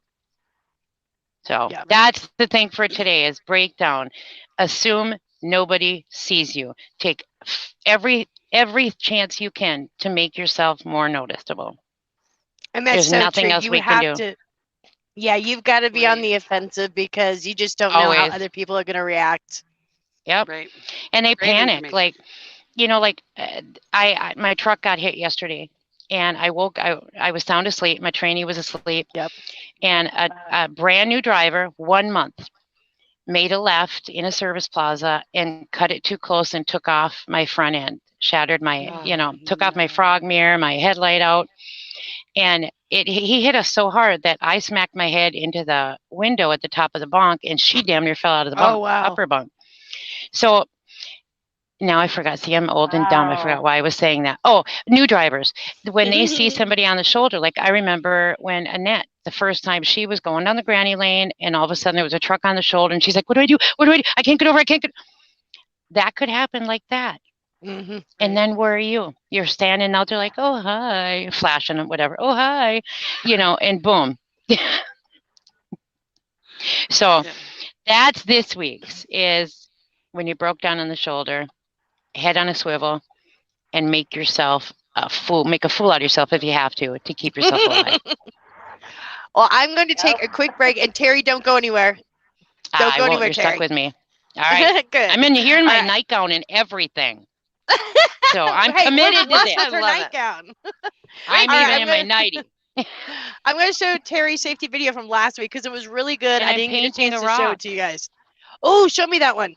So that's the thing for today is breakdown. Assume nobody sees you. Take every chance you can to make yourself more noticeable. And that's There's nothing else we can do. You've got to be on the offensive because you just don't know how other people are going to react. Yep. Right. And they panic. Like, my truck got hit yesterday and I was sound asleep. My trainee was asleep. Yep. And a brand new driver, 1 month, made a left in a service plaza and cut it too close and took off my front end, shattered my, took off my frog mirror, my headlight out. And he hit us so hard that I smacked my head into the window at the top of the bunk and she damn near fell out of the bunk, upper bunk. So now I forgot. See, I'm old and dumb. I forgot why I was saying that. Oh, new drivers. When they see somebody on the shoulder, like I remember when Annette, the first time she was going down the granny lane and all of a sudden there was a truck on the shoulder and she's like, what do I do? What do I do? I can't get over. That could happen like that. Mm-hmm. And then where are you? You're standing out there like, oh, hi, flashing and whatever. Oh, hi, and boom. So that's this week's is when you broke down on the shoulder, head on a swivel, and make yourself a fool. Make a fool out of yourself if you have to keep yourself alive. Well, I'm going to take a quick break, and Terry, don't go anywhere. Don't go anywhere, You're Terry. stuck with me. All right. Good. I'm here in my nightgown and everything. So I'm committed to this. Her nightgown. I'm even in my nighty. I'm going to show Terry's safety video from last week because it was really good. And I didn't get a chance to show it to you guys. Oh, show me that one.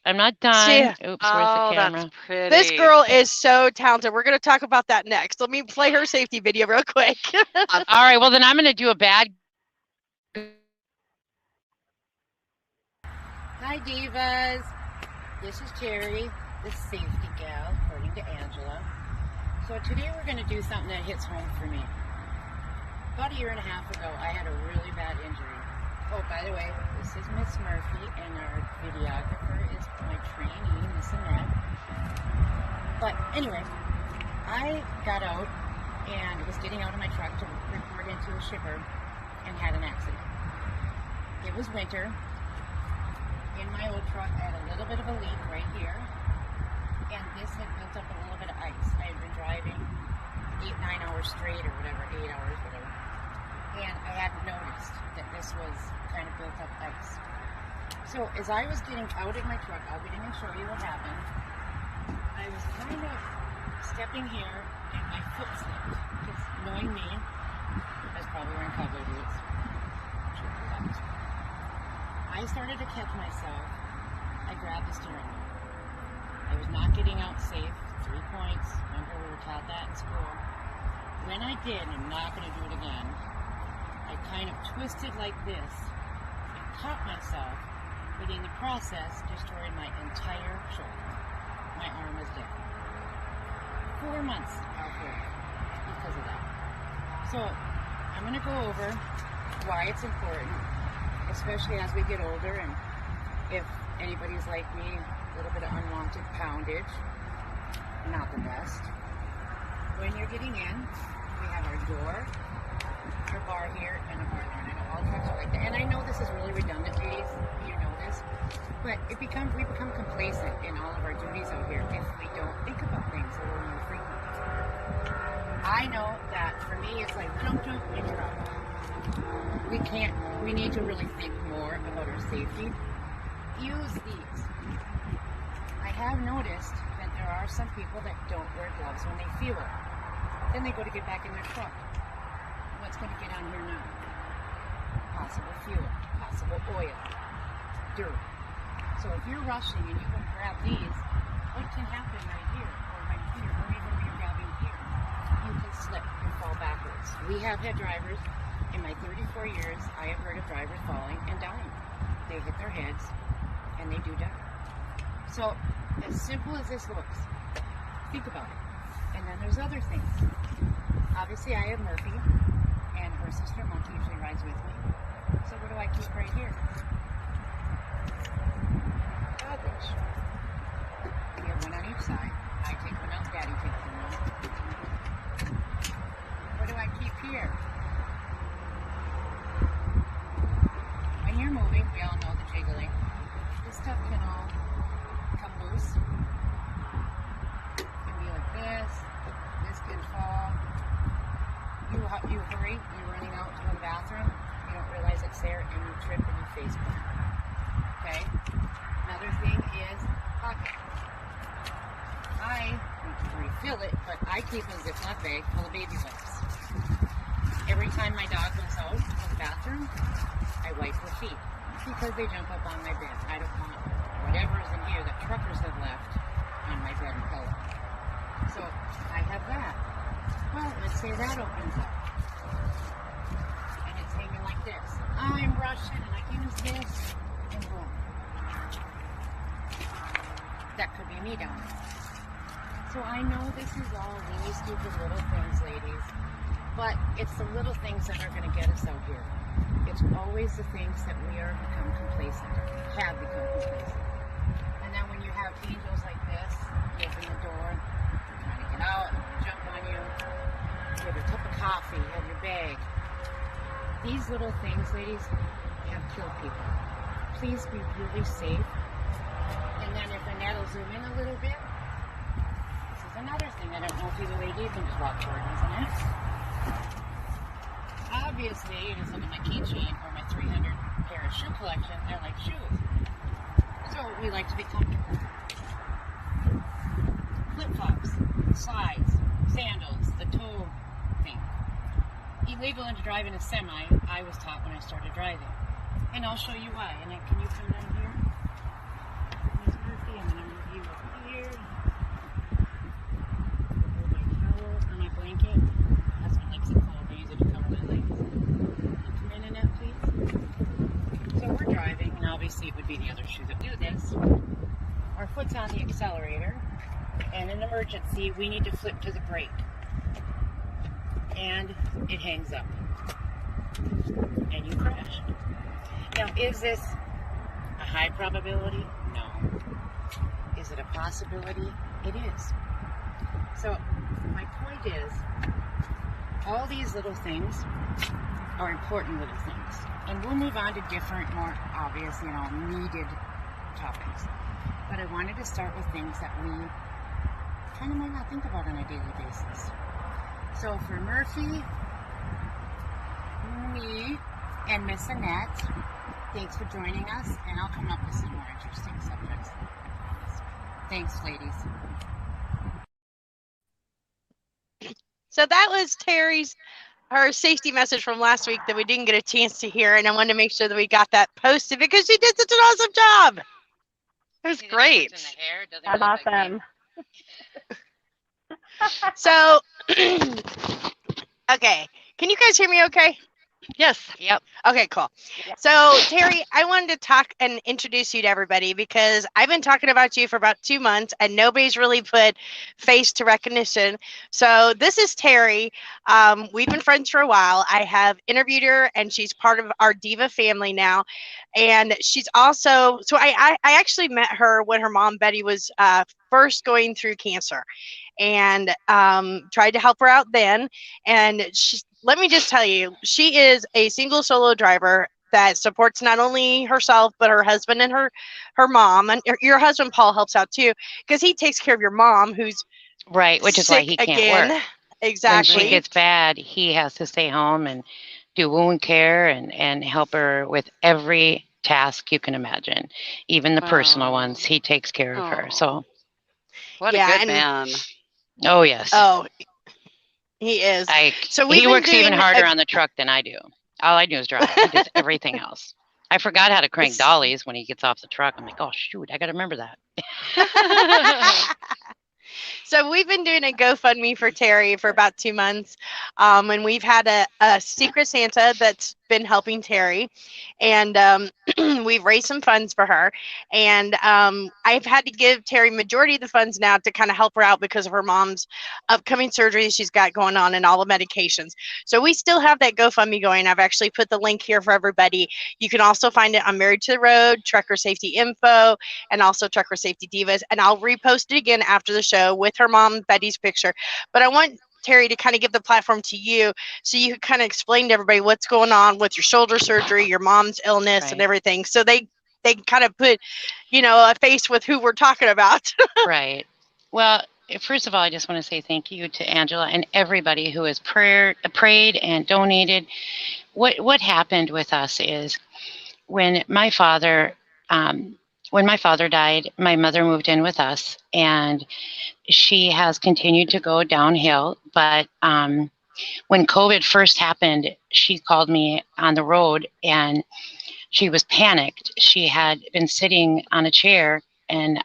I'm not done. Oops, where's the camera? That's pretty. This girl is so talented. We're going to talk about that next. Let me play her safety video real quick. All right. Well, then I'm going to do a bad. Hi, Divas. This is Terry, the safety gal, according to Angela. So today we're going to do something that hits home for me. About a year and a half ago, I had a really bad injury. Oh, by the way, this is Miss Murphy, and our videographer is my trainee, Miss Annette. But anyway, I got out and was getting out of my truck to report into a shipper and had an accident. It was winter. In my old truck, I had a little bit of a leak right here, and this had built up a little bit of ice. I had been driving 8-9 hours straight or whatever, 8 hours, whatever. And I hadn't noticed that this was kind of built up ice. So as I was getting out of my truck, I'll get in and show you what happened. I was kind of stepping here and my foot slipped. Because knowing me, I was probably wearing cowboy boots. I started to catch myself. I grabbed the steering wheel. I was not getting out safe. 3 points. Remember we were taught that in school. When I did, and I'm not going to do it again, I kind of twisted like this and caught myself, but in the process destroyed my entire shoulder. My arm was dead. 4 months off work because of that. So I'm going to go over why it's important, especially as we get older, and if anybody's like me, a little bit of unwanted poundage, not the best. When you're getting in, we have our door, our bar here, and a bar there. And I know all trucks are like that. And I know this is really redundant, ladies. You know this. But we become complacent in all of our duties out here if we don't think about things a little more frequently. I know that for me, me, it's like jump, jump, and you're out. We need to really think more about our safety. Use these. I have noticed that there are some people that don't wear gloves when they fuel. Then they go to get back in their truck. What's going to get on here now? Possible fuel, possible oil, dirt. So if you're rushing and you go to grab these, what can happen right here, or even when you're grabbing here? You can slip and fall backwards. We have had drivers, in my 34 years, I have heard of drivers falling and dying. They hit their heads and they do die. So as simple as this looks, think about it. And then there's other things. Obviously I have Murphy, and her sister Monkey usually rides with me. So what do I keep right here? Goggles. We have one on each side. I take one out, Daddy takes one out. What do I keep here? When you're moving, we all know the jiggling. This stuff can all come loose. It can be like this. This can fall. You hurry, you're running out to the bathroom, you don't realize it's there, and you trip and you face plant. Okay? Another thing is pocket. I need to refill it, but I keep a Ziploc bag full of baby wipes. Every time my dog goes out to the bathroom, I wipe her feet because they jump up on my bed. I don't want whatever's in here that truckers have left on my bed and pillow. So I have that. Well, let's say that opens up. And it's hanging like this. I'm rushing and I use this and boom. That could be me down there. So I know this is all really stupid little things, ladies. But it's the little things that are going to get us out here. It's always the things that we are become complacent, have become complacent. And then when you have angels like this, you open the door, they're trying to get out, jump on you. You have your cup of coffee, you have your bag. These little things, ladies, have killed people. Please be really safe. And then if Annette will zoom in a little bit, this is another thing. I don't know if either lady thinks about Jordans, Annette. Obviously, it isn't in my keychain or my 300 pair of shoe collection. They're like shoes. So we like to be comfortable. Flip-flops, slides, sandals, the toe thing. Illegal to drive in a semi, I was taught when I started driving. And I'll show you why. And then can you come down here? Ms. Murphy, and then I'm going to over here. Hold my towel or my blanket. Husband likes it cold. I use it to cover my legs. Come in, Annette, please. So we're driving, and obviously it would be the other shoe that do this. Our foot's on the accelerator. And in an emergency, we need to flip to the brake. And it hangs up. And you crash. Now, is this a high probability? No. Is it a possibility? It is. So, my point is, all these little things are important little things. And we'll move on to different, more obvious, needed topics. But I wanted to start with things that we kind of might not think about on a daily basis. So for Murphy, me, and Miss Annette, thanks for joining us, and I'll come up with some more interesting subjects. Thanks, ladies. So that was her safety message from last week that we didn't get a chance to hear, and I wanted to make sure that we got that posted because she did such an awesome job. It was great. That's awesome. So, okay. Can you guys hear me okay? Yes. Yep. Okay, cool. So, Terry, I wanted to talk and introduce you to everybody because I've been talking about you for about 2 months and nobody's really put face to recognition. So, this is Terry. We've been friends for a while. I have interviewed her and she's part of our Diva family now. And she's also, so I actually met her when her mom, Betty, was first going through cancer and tried to help her out then. And let me just tell you, she is a single solo driver that supports not only herself, but her husband and her mom. And your husband, Paul, helps out too, because he takes care of your mom, who's right, which is why he can't work. Exactly. When she gets bad, he has to stay home and do wound care and help her with every task you can imagine, even the personal ones. He takes care of her. So, what a good man. Oh yes. Oh, he is. So he works even harder on the truck than I do. All I do is drive. He does everything else. I forgot how to crank dollies when he gets off the truck. I'm like, oh shoot, I got to remember that. So we've been doing a GoFundMe for Terry for about 2 months, and we've had a Secret Santa that's been helping Terry, and we've raised some funds for her. And I've had to give Terry majority of the funds now to kind of help her out because of her mom's upcoming surgery she's got going on and all the medications. So we still have that GoFundMe going. I've actually put the link here for everybody. You can also find it on Married to the Road, Trucker Safety Info, and also Trucker Safety Divas. And I'll repost it again after the show with her mom, Betty's picture. But I want Terry to kind of give the platform to you so you can kind of explain to everybody what's going on with your shoulder surgery, your mom's illness, and everything. So they kind of put, a face with who we're talking about. Right. Well, first of all, I just want to say thank you to Angela and everybody who has prayed and donated. What happened with us is when my father died, my mother moved in with us, and she has continued to go downhill. But when COVID first happened, she called me on the road, and she was panicked. She had been sitting on a chair, and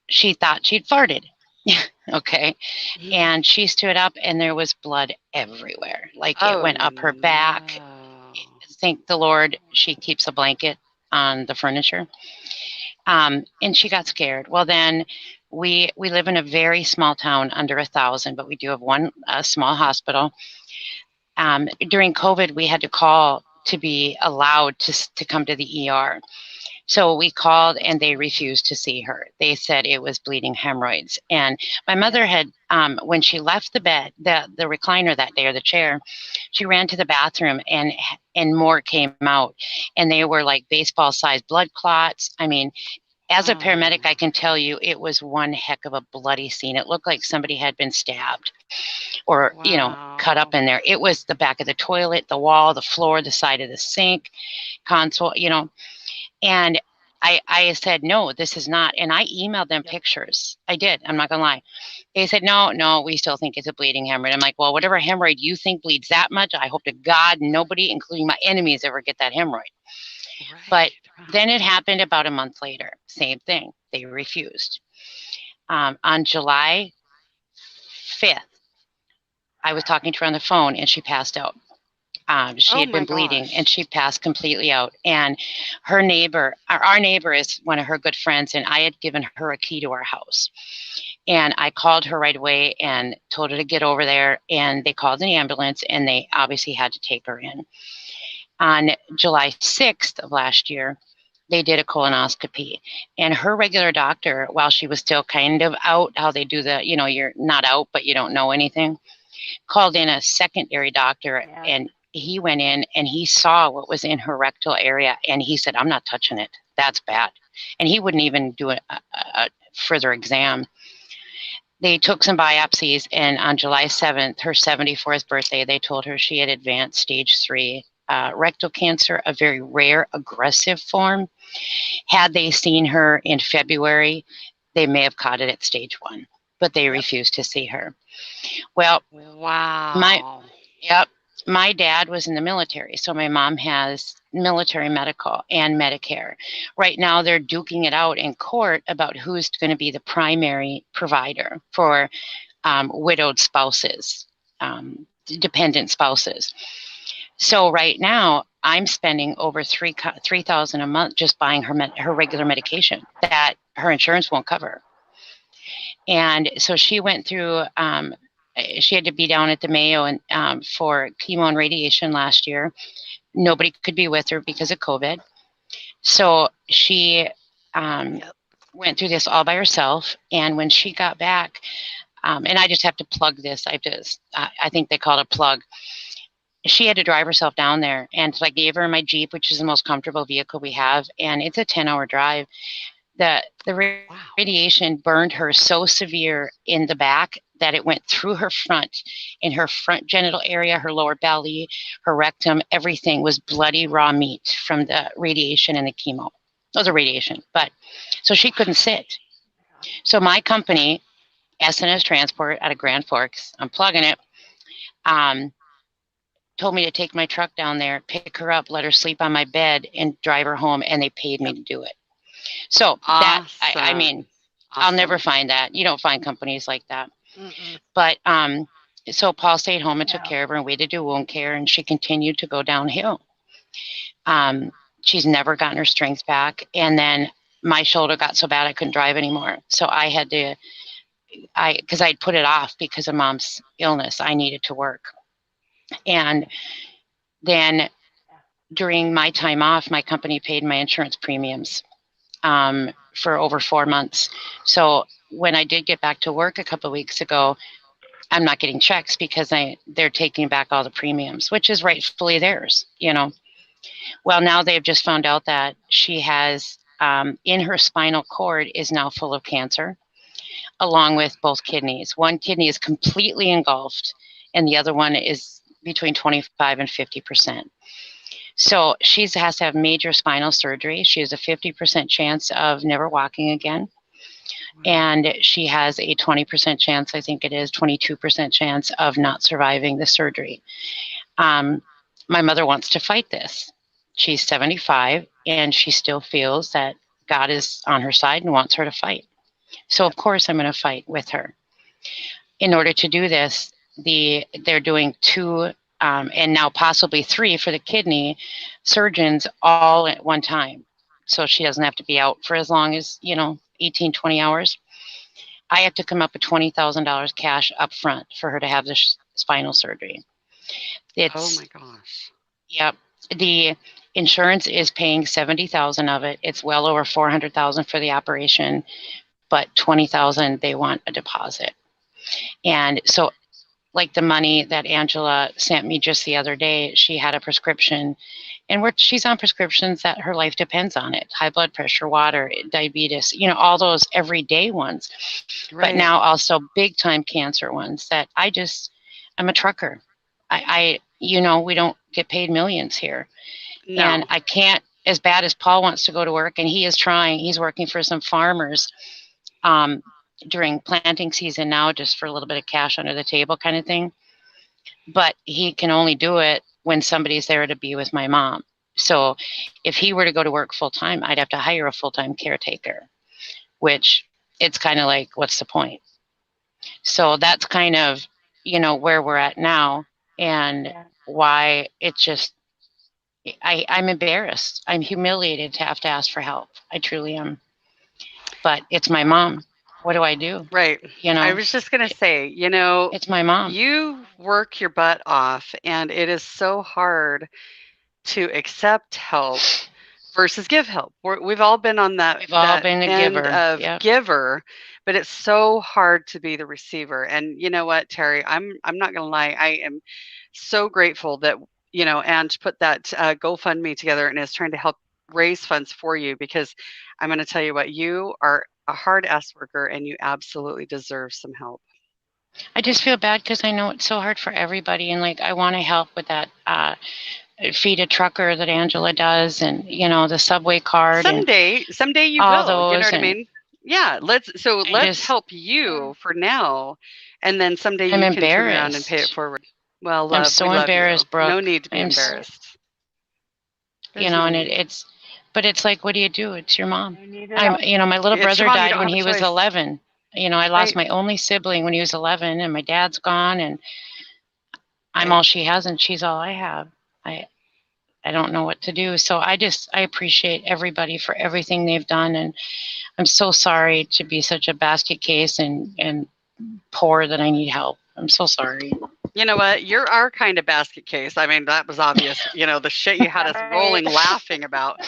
she thought she'd farted. Okay. And she stood up, and there was blood everywhere. Like it went up her back. Thank the Lord she keeps a blanket on the furniture. And she got scared. Well, then we live in a very small town, under 1,000, but we do have one small hospital. During COVID, we had to call to be allowed to come to the ER. So we called, and they refused to see her. They said it was bleeding hemorrhoids. And my mother had, when she left the bed, the recliner that day, or the chair, she ran to the bathroom, and more came out. And they were like baseball-sized blood clots. I mean, as a paramedic, I can tell you it was one heck of a bloody scene. It looked like somebody had been stabbed or, cut up in there. It was the back of the toilet, the wall, the floor, the side of the sink, console, And I said, no, this is not. And I emailed them pictures. I did. I'm not going to lie. They said, no, we still think it's a bleeding hemorrhoid. I'm like, well, whatever hemorrhoid you think bleeds that much, I hope to God nobody, including my enemies, ever get that hemorrhoid. But then it happened about a month later. Same thing. They refused. On July 5th, I was talking to her on the phone, and she passed out. She had been bleeding, and she passed completely out. And her neighbor, our neighbor, is one of her good friends, and I had given her a key to our house. And I called her right away and told her to get over there, and they called an ambulance, and they obviously had to take her in. On July 6th of last year, they did a colonoscopy, and her regular doctor, while she was still kind of out, how they do the, you're not out, but you don't know anything, called in a secondary doctor, and he went in and he saw what was in her rectal area, and he said, I'm not touching it. That's bad. And he wouldn't even do a further exam. They took some biopsies, and on July 7th, her 74th birthday, they told her she had advanced stage 3 rectal cancer, a very rare aggressive form. Had they seen her in February, they may have caught it at stage 1, but they refused to see her. Well, wow. My dad was in the military, so my mom has military medical and Medicare. Right now, they're duking it out in court about who's going to be the primary provider for widowed spouses, dependent spouses. So right now, I'm spending over $3,000 a month just buying her regular medication that her insurance won't cover. And so she went through. She had to be down at the Mayo and for chemo and radiation last year. Nobody could be with her because of COVID. So she went through this all by herself. And when she got back, and I just have to plug this. I think they call it a plug. She had to drive herself down there, and so I gave her my Jeep, which is the most comfortable vehicle we have, and it's a 10-hour drive. The radiation burned her so severe in the back that it went through her front, in her front genital area, her lower belly, her rectum, everything was bloody raw meat from the radiation and the chemo. It was a radiation, but so she couldn't sit. So my company, S&S Transport out of Grand Forks, I'm plugging it, told me to take my truck down there, pick her up, let her sleep on my bed, and drive her home, and they paid me to do it. So that, I mean, I'll never find that. You don't find companies like that. But so Paul stayed home and took care of her, and we did do wound care, and she continued to go downhill. She's never gotten her strength back. And then my shoulder got so bad I couldn't drive anymore. So I had to, because I'd put it off because of Mom's illness, I needed to work. And then during my time off, my company paid my insurance premiums for over 4 months. So when I did get back to work a couple of weeks ago, I'm not getting checks because they're taking back all the premiums, which is rightfully theirs, you know. Well, now they've just found out that she has, in her spinal cord is now full of cancer, along with both kidneys. One kidney is completely engulfed, and the other one is between 25 and 50%. So she has to have major spinal surgery. She has a 50% chance of never walking again. And she has a 20% chance, I think it is 22% chance of not surviving the surgery. My mother wants to fight this. She's 75 and she still feels that God is on her side and wants her to fight. So of course I'm going to fight with her. In order to do this, they're doing 2 and now possibly 3 for the kidney surgeons all at one time. So she doesn't have to be out for as long as, 18, 20 hours. I have to come up with $20,000 cash up front for her to have this spinal surgery. Oh my gosh. Yep. The insurance is paying $70,000 of it. It's well over $400,000 for the operation, but $20,000 they want a deposit. And so like the money that Angela sent me just the other day, she had a prescription, and she's on prescriptions that her life depends on it. High blood pressure, water, diabetes, all those everyday ones. Right. But now also big time cancer ones that I'm a trucker. We don't get paid millions here. No. And I can't, as bad as Paul wants to go to work, and he is trying, he's working for some farmers during planting season now, just for a little bit of cash under the table kind of thing. But he can only do it when somebody's there to be with my mom. So if he were to go to work full time, I'd have to hire a full-time caretaker, which it's kind of like, what's the point? So that's kind of, where we're at now, and why it's just, I'm embarrassed. I'm humiliated to have to ask for help. I truly am. But it's my mom. What do I do? Right. I was just going to say, it's my mom. You work your butt off, and it is so hard to accept help versus give help. We've all been on that, we've all been a giver. Of giver, but it's so hard to be the receiver. And you know what, Terry, I'm not going to lie. I am so grateful that, Ange put that GoFundMe together and is trying to help raise funds for you, because I'm going to tell you what, you are a hard-ass worker and you absolutely deserve some help. I just feel bad because I know it's so hard for everybody, and I want to help with that feed a trucker that Angela does, and the subway card. Someday you will. Those, you know what I mean? Yeah. Let's help you for now, and then someday you can turn around and pay it forward. Well, love, I'm so embarrassed, Brooke. No need to be embarrassed. But it's like, what do you do? It's your mom. My little brother died when he was 11. I lost my only sibling when he was 11, and my dad's gone, and I'm all she has, and she's all I have. I don't know what to do. So I appreciate everybody for everything they've done, and I'm so sorry to be such a basket case and poor that I need help. I'm so sorry. You know what? You're our kind of basket case. I mean, that was obvious, the shit you had us rolling laughing about.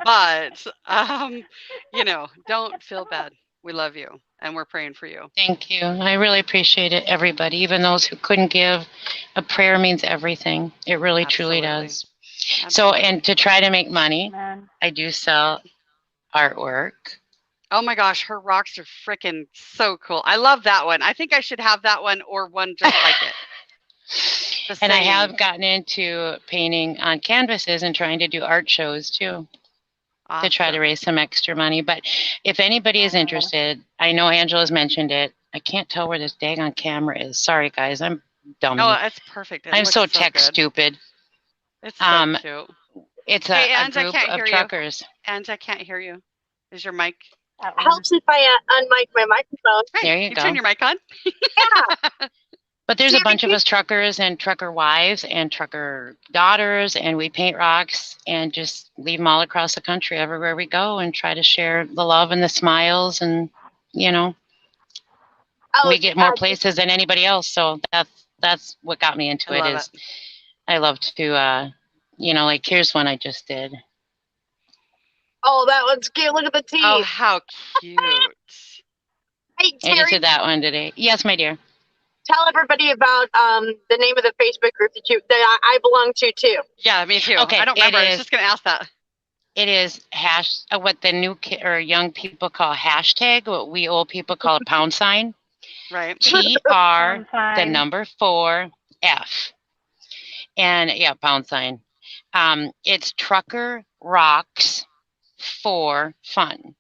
But, don't feel bad. We love you, and we're praying for you. Thank you. I really appreciate it, everybody. Even those who couldn't give, a prayer means everything. It really, truly does. Absolutely. So, and to try to make money, I do sell artwork. Oh my gosh, her rocks are freaking so cool. I love that one. I think I should have that one or one just like it. And I have gotten into painting on canvases and trying to do art shows too. To try to raise some extra money. But if anybody is interested, I know Angela's mentioned it. I can't tell where this daggone camera is. Sorry, guys. I'm dumb. No, that's perfect. I'm so tech stupid. It's so cute. It's a group of truckers. And I can't hear you. Is your mic? Helps if I unmic my microphone. Hey, there you go. Turn your mic on. Yeah. But there's a bunch of us truckers and trucker wives and trucker daughters, and we paint rocks and just leave them all across the country everywhere we go and try to share the love and the smiles, and we get more places than anybody else. So that's what got me into it. I love to like here's one I just did. Oh, that one's cute. Look at the teeth. Oh, how cute. Hey, Terry. I just did that one today. Yes, my dear. Tell everybody about the name of the Facebook group that I belong to too. Yeah, me too. Okay, I don't remember. I was just going to ask that. It is what the new or young people call hashtag, what we old people call a pound sign. Right. TR the number 4 F. And yeah, pound sign. It's Trucker Rocks for Fun.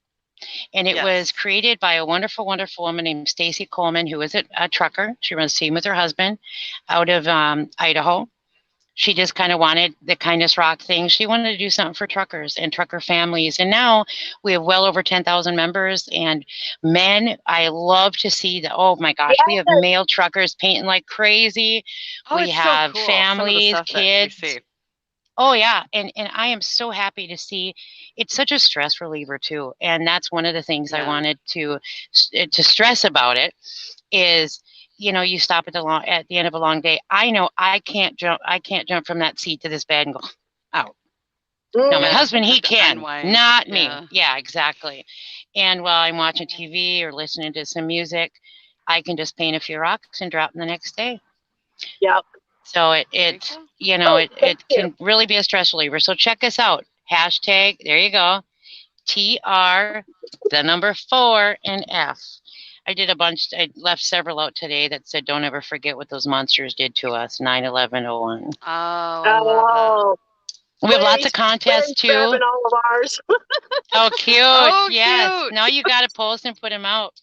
And it was created by a wonderful, wonderful woman named Stacy Coleman, who is a trucker. She runs a team with her husband out of Idaho. She just kind of wanted the kindness rock thing. She wanted to do something for truckers and trucker families. And now we have well over 10,000 members. And men, I love to see that. Oh my gosh, we have male truckers painting like crazy. We have so cool. families, kids. Oh yeah, and I am so happy to see. It's such a stress reliever too, and that's one of the things I wanted to stress about it. Is you stop at the end of a long day. I know I can't jump from that seat to this bed and go out. No, my husband, he can, not me. Yeah, exactly. And while I'm watching TV or listening to some music, I can just paint a few rocks and drop them the next day. Yep. So it can really be a stress reliever. So check us out. Hashtag, there you go. TR, the number 4 and F. I did a bunch. I left several out today that said, don't ever forget what those monsters did to us. 9/11/01. Oh, I love that. We have lots of contests too. All of ours. Oh, cute. Oh, yes. cute. Now you got to post and put them out.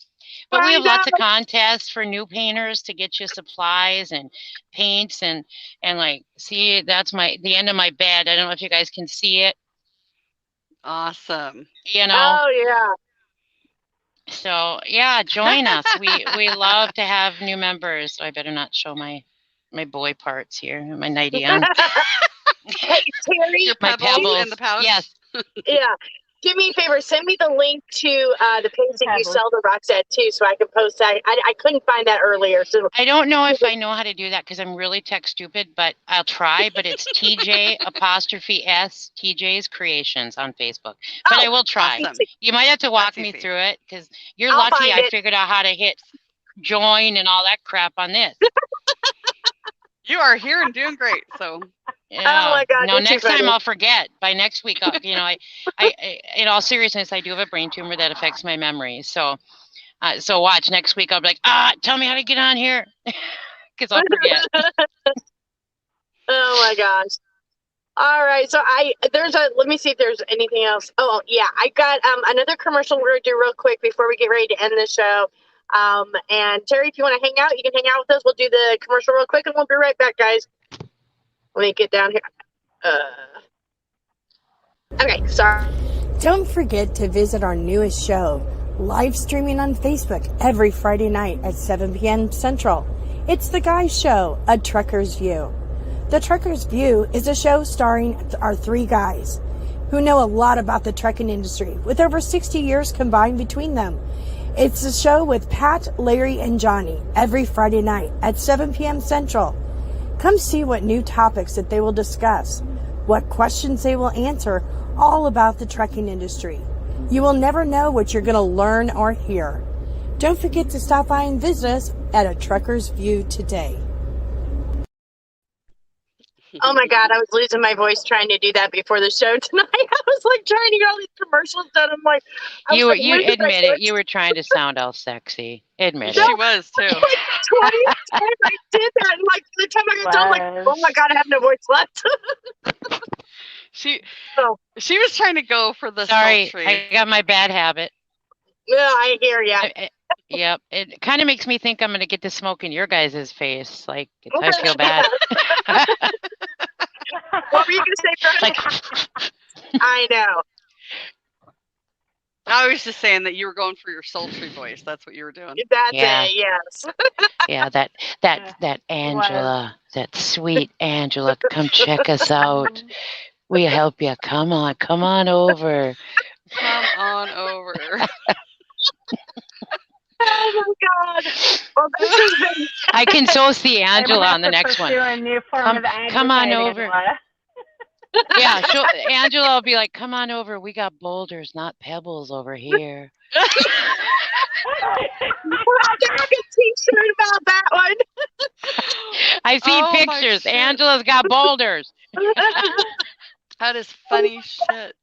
But we have lots of contests for new painters to get you supplies and paints and like, see, that's the end of my bed. I don't know if you guys can see it. Awesome. Oh yeah. So yeah, join us. We love to have new members. So I better not show my boy parts here. My nightie on. Hey, Terry. My pebbles in the pouch. Yes. Yeah. Do me a favor, send me the link to the page that you sell the rocks at too, so I can post that. I couldn't find that earlier. So I don't know if I know how to do that because I'm really tech stupid, but I'll try. But it's TJ 'S TJ's Creations on Facebook. But I will try. Awesome. You might have to walk me through it because you're lucky I figured out how to hit join and all that crap on this. You are here and doing great. So. Yeah. Oh my God! No, next time I'll forget. By next week, I in all seriousness, I do have a brain tumor that affects my memory. So watch next week. I'll be like, tell me how to get on here, because I'll forget. Oh my gosh! All right, so let me see if there's anything else. Oh yeah, I got another commercial we're gonna do real quick before we get ready to end the show. And Terry, if you want to hang out, you can hang out with us. We'll do the commercial real quick, and we'll be right back, guys. Let me get down here. Okay, sorry. Don't forget to visit our newest show, live streaming on Facebook every Friday night at 7 p.m. Central. It's The Guys Show, A Trucker's View. The Trucker's View is a show starring our 3 guys who know a lot about the trucking industry, with over 60 years combined between them. It's a show with Pat, Larry, and Johnny every Friday night at 7 p.m. Central. Come see what new topics that they will discuss, what questions they will answer, all about the trucking industry. You will never know what you're going to learn or hear. Don't forget to stop by and visit us at A Trucker's View today. Oh my God, I was losing my voice trying to do that before the show tonight. I was like trying to get all these commercials done. I'm like, you admit it. You were trying to sound all sexy. Admit it. She was too. Like 20 times I did that, and like the time I got done, I'm like, oh my god, I have no voice left. She was trying to go for the Sorry, sultry. I got my bad habit. Yeah, I hear ya. Yep, it kind of makes me think I'm gonna get to smoke in your guys' face. Like, I feel bad. What were you gonna say, Fred? Like, I know. I was just saying that you were going for your sultry voice. That's what you were doing. That's Yeah. it. Yes. yeah, that Angela, that sweet Angela, come check us out. We help you. Come on over. Come on over. Oh my god. Well, this has been. I can so see Angela on the next one. A new form of Come on advertising, over. Angela. Yeah, Angela will be like, come on over. We got boulders, not pebbles over here. We'll have to make a t-shirt about that one. I've seen Oh, my pictures. shit. Angela's got boulders. That is funny shit.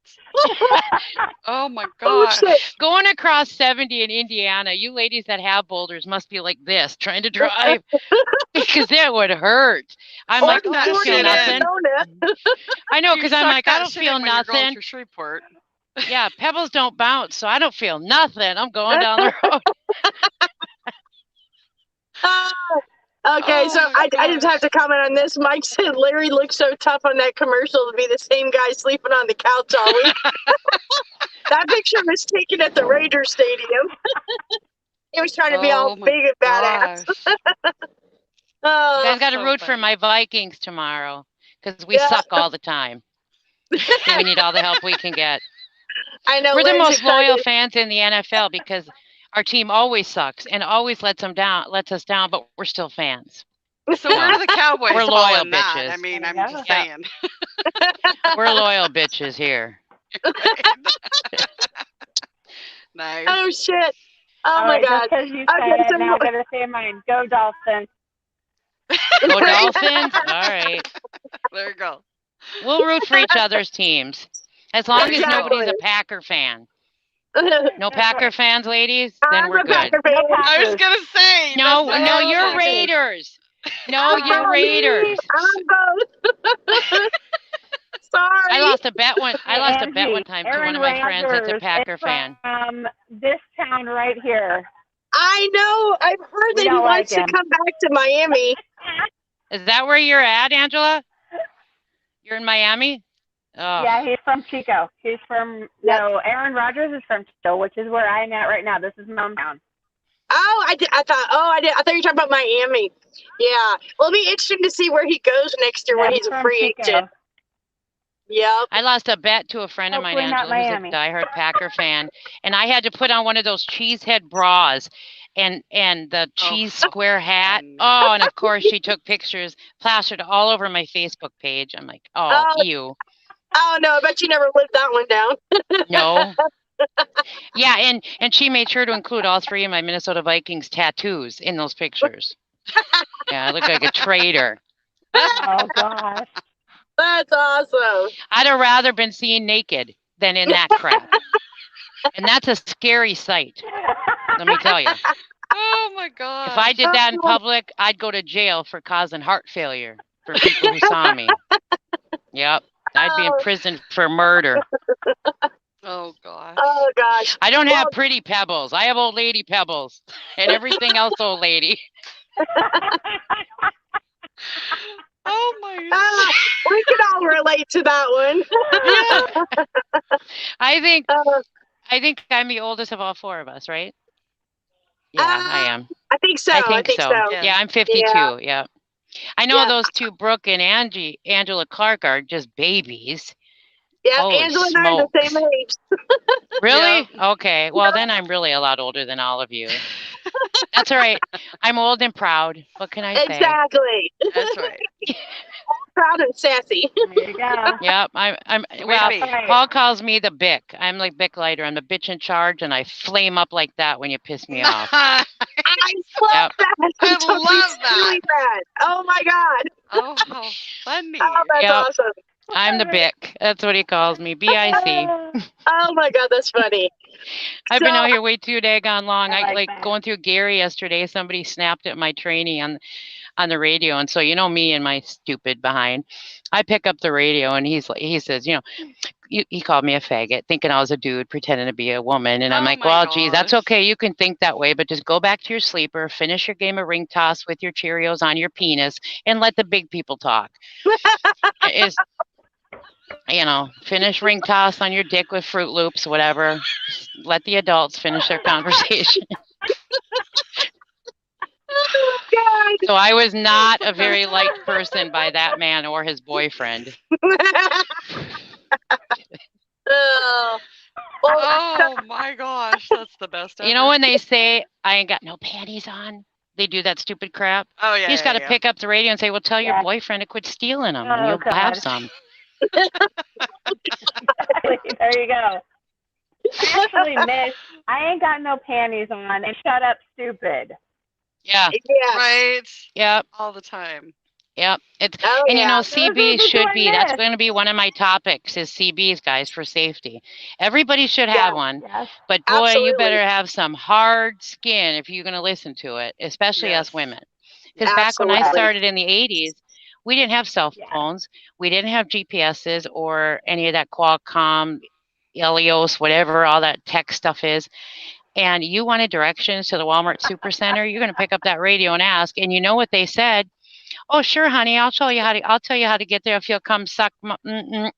Oh my Oh god. shit. Going across 70 in Indiana, you ladies that have boulders must be like this, trying to drive. Because that would hurt. I'm like, Suck I don't that feel shit in. nothing. I know, because I'm like, I don't feel When you're going nothing. through Shreveport. Yeah, pebbles don't bounce, so I don't feel nothing. I'm going down the road. Okay, Oh so my I just have to comment on this. Mike said Larry looked so tough on that commercial to be the same guy sleeping on the couch all week. That picture was taken at the Raiders Stadium. He was trying to be all my big and badass. gosh. Oh, You guys got to so root for funny. my Vikings tomorrow, because we Yeah. suck all the time. So we need all the help we can get. I know. We're the Larry's most loyal excited. fans in the NFL because our team always sucks and always lets us down, but we're still fans. So where are the Cowboys We're fall loyal in that? bitches. I mean, There I'm you just go. saying. We're loyal bitches here. Nice. Oh shit! Oh All my right, god! just because you Okay, said it, so now I'm going to say mine. Go Dolphins. Go Dolphins? All right. There you go. We'll root for each other's teams. As long as nobody's a Exactly. Packer fan. I'm No Packer fans, ladies? Then we're a good. Packer fan. I was gonna say. No, that's no, not you're Packers. Raiders. No, you're Oh, Raiders. I'm both. Sorry. I lost a bet one Angie, time to Aaron one of my friends that's a Rodgers Packer is fan. from this town right here. I know. I've heard We that he don't wants like to him. come back to Miami. Is that where you're at, Angela? You're in Miami? Oh. Yeah, he's from Chico. He's from, no, Aaron Rodgers is from Chico, which is where I'm at right now. This is my hometown. Oh, I thought you were talking about Miami. Yeah. Well, it'll be interesting to see where he goes next year when Yeah, he's a from free Chico. agent. Yep. I lost a bet to a friend of mine, Hopefully not Angela, who's a Miami. diehard Packer fan, and I had to put on one of those cheesehead bras and the cheese square hat. no. Oh, and of course she took pictures, plastered all over my Facebook page. I'm like, oh, ew. Oh no, I bet you never lived that one down. No. Yeah, and she made sure to include all three of my Minnesota Vikings tattoos in those pictures. Yeah, I look like a traitor. Oh, gosh. That's awesome. I'd have rather been seen naked than in that crap. And that's a scary sight, let me tell you. Oh my god. If I did that in public, I'd go to jail for causing heart failure for people who saw me. Yep. I'd be in prison for murder. Oh gosh. Oh gosh. I don't have pretty pebbles. I have old lady pebbles and everything else old lady. Oh my we can all relate to that one. I think I'm the oldest of all four of us, right? Yeah, I am. I think so. I think so. Yeah, I'm 52. Yeah. I know those two, Brooke and Angela Clark, are just babies. Yeah, Holy Angela and I are the same age. Really? Okay. Well, then I'm really a lot older than all of you. That's all right. I'm old and proud. What can I say? Exactly. That's right. Proud and sassy. There you go. Yep. Paul calls me the Bic. I'm like Bic Lighter. I'm the bitch in charge, and I flame up like that when you piss me off. I love that. I Don't be love that. silly, man. Oh my god. Oh, how funny. Oh, that's awesome. I'm the Bic. That's what he calls me. BIC. Oh my God, that's funny. I've been out here way too daggone long. I I like like that. going through Gary yesterday. Somebody snapped at my training on the radio, and so you know me and my stupid behind. I pick up the radio, and he says, he called me a faggot, thinking I was a dude pretending to be a woman, and I'm Oh like, my well, geez, that's gosh. okay. You can think that way, but just go back to your sleeper, finish your game of ring toss with your Cheerios on your penis, and let the big people talk. Is finish ring toss on your dick with Fruit Loops, whatever. Just let the adults finish their conversation. Oh my So I was not a very liked person by that man or his boyfriend. Oh. Oh my gosh, that's the best ever. You know when they say, I ain't got no panties on? They do that stupid crap. Oh yeah. You just got to pick up the radio and say, well, tell your boyfriend to quit stealing them, and you'll have some. There you go. I actually miss I ain't got no panties on and shut up stupid. Yeah. Yeah. Right. Yep. All the time. Yep. It's Oh, and yeah. CB That's should what I be. That's miss. going to be one of my topics is CBs, guys, for safety. Everybody should Yeah. have one. Yes. But boy, Absolutely. you better have some hard skin if you're going to listen to it, especially Yes. us women. Because back when I Absolutely. started in the 80s, we didn't have cell Yeah. phones. We didn't have GPSs or any of that Qualcomm, Helios, whatever all that tech stuff is. And you wanted directions to the Walmart Supercenter, you're going to pick up that radio and ask. And you know what they said? Oh, sure, honey. I'll tell you how to get there if you'll come suck. Uh-huh.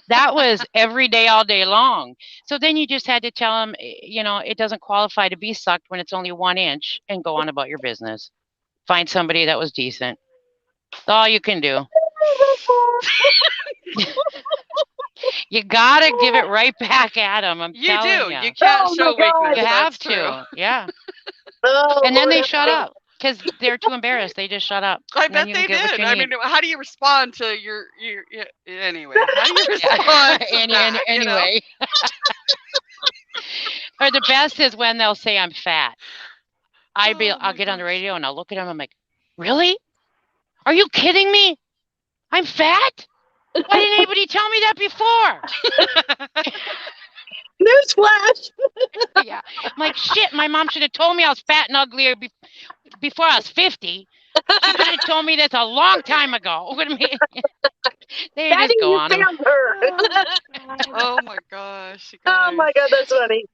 That was every day, all day long. So then you just had to tell them, it doesn't qualify to be sucked when it's only 1 inch, and go on about your business. Find somebody that was decent. That's all you can do. You gotta give it right back at them. I'm You telling do. you. You can't Oh, show my God. weakness. You have That's true. to. Yeah. Oh, And then Lord they have shut mercy. up because they're too embarrassed. They just shut up. I And then bet you they get what did. you I need. mean, how do you respond to your anyway? How do you respond to that, Anyway. Or the best is when they'll say I'm fat. I'll get on the radio and I'll look at them. I'm like, really? Are you kidding me? I'm fat? Why didn't anybody tell me that before? Newsflash. Yeah. I'm like, shit, my mom should have told me I was fat and ugly before I was 50. She could have told me this a long time ago. They Daddy, just go you on. found her. Oh my gosh. You Oh guys. my God, that's funny.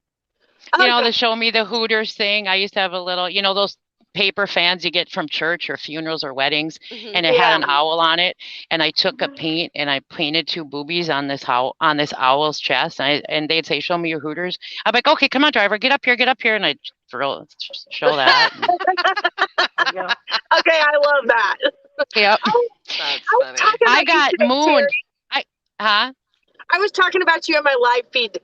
The show me the Hooters thing. I used to have a little, those paper fans you get from church or funerals or weddings, Mhm. and it had an owl on it. And I took a paint and I painted 2 boobies on this owl's chest. And they'd say, "Show me your Hooters." I'm like, "Okay, come on, driver, get up here," and I show that. Okay, I love that. Yep. That's I was funny. talking I about got you today, mooned. Terry. I was talking about you on my live feed.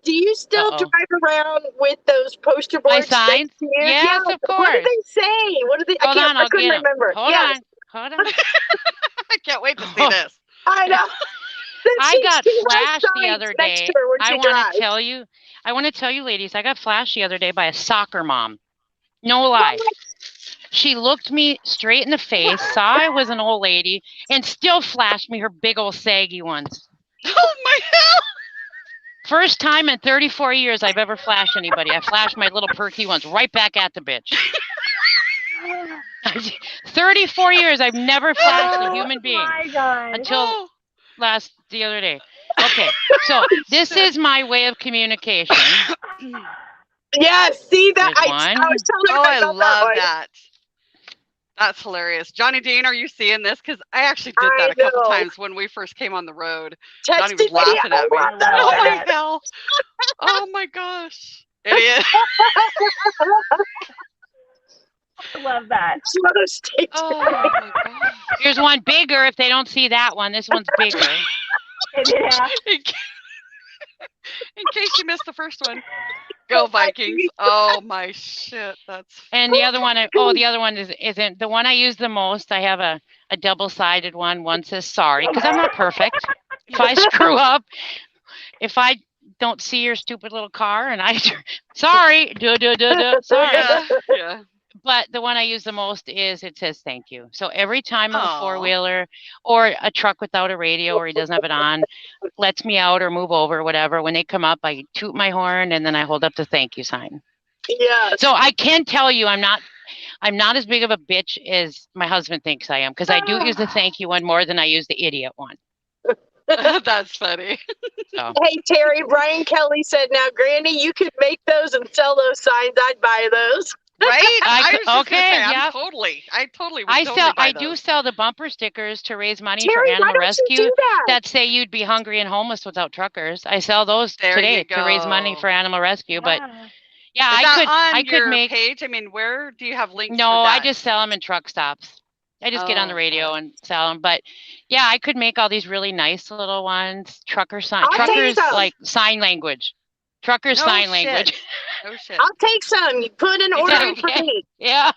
Do you still drive around with those poster boards? My signs? next to you? Yes, of course. What do they say? What do they? Hold on, I couldn't remember. Hold on. I can't wait to see this. I know. I got flashed the other day. I want to tell you, ladies, I got flashed the other day by a soccer mom. No lie. She looked me straight in the face, saw I was an old lady, and still flashed me her big old saggy ones. Oh my hell! First time in 34 years I've ever flashed anybody. I flashed my little perky ones right back at the bitch. 34 years I've never flashed a human being until the other day. Okay, so this is my way of communication. Yeah, see that? I was telling I love that. That's hilarious. Johnny Dean, are you seeing this? Because I actually did that a couple times when we first came on the road. Johnny was laughing at me. Oh my hell! Oh my gosh, idiot! I love that. Oh my god. Here's one bigger. If they don't see that one, this one's bigger. Yeah. In case you missed the first one. Go Vikings. Oh my shit. That's and the other one isn't the one I use the most. I have a double-sided one. One says sorry, because I'm not perfect. If I screw up, if I don't see your stupid little car and I sorry, sorry. Yeah. But the one I use the most is it says thank you. So every time a four-wheeler or a truck without a radio or he doesn't have it on lets me out or move over, whatever, when they come up, I toot my horn and then I hold up the thank you sign. Yeah. So I can tell you I'm not as big of a bitch as my husband thinks I am, because I do use the thank you one more than I use the idiot one. That's funny. So. Hey, Terry, Brian Kelly said, now, Granny, you could make those and sell those signs. I'd buy those. Right? I do sell the bumper stickers to raise money Terry, for animal rescue that say you'd be hungry and homeless without truckers. I sell those today to raise money for animal rescue. But yeah, I could make page. I mean, where do you have links? No, I just sell them in truck stops. I just get on the radio and sell them. But yeah, I could make all these really nice little ones. Truckers like sign language. Truckers sign language. No shit. I'll take some. You put an order in for me. Yeah.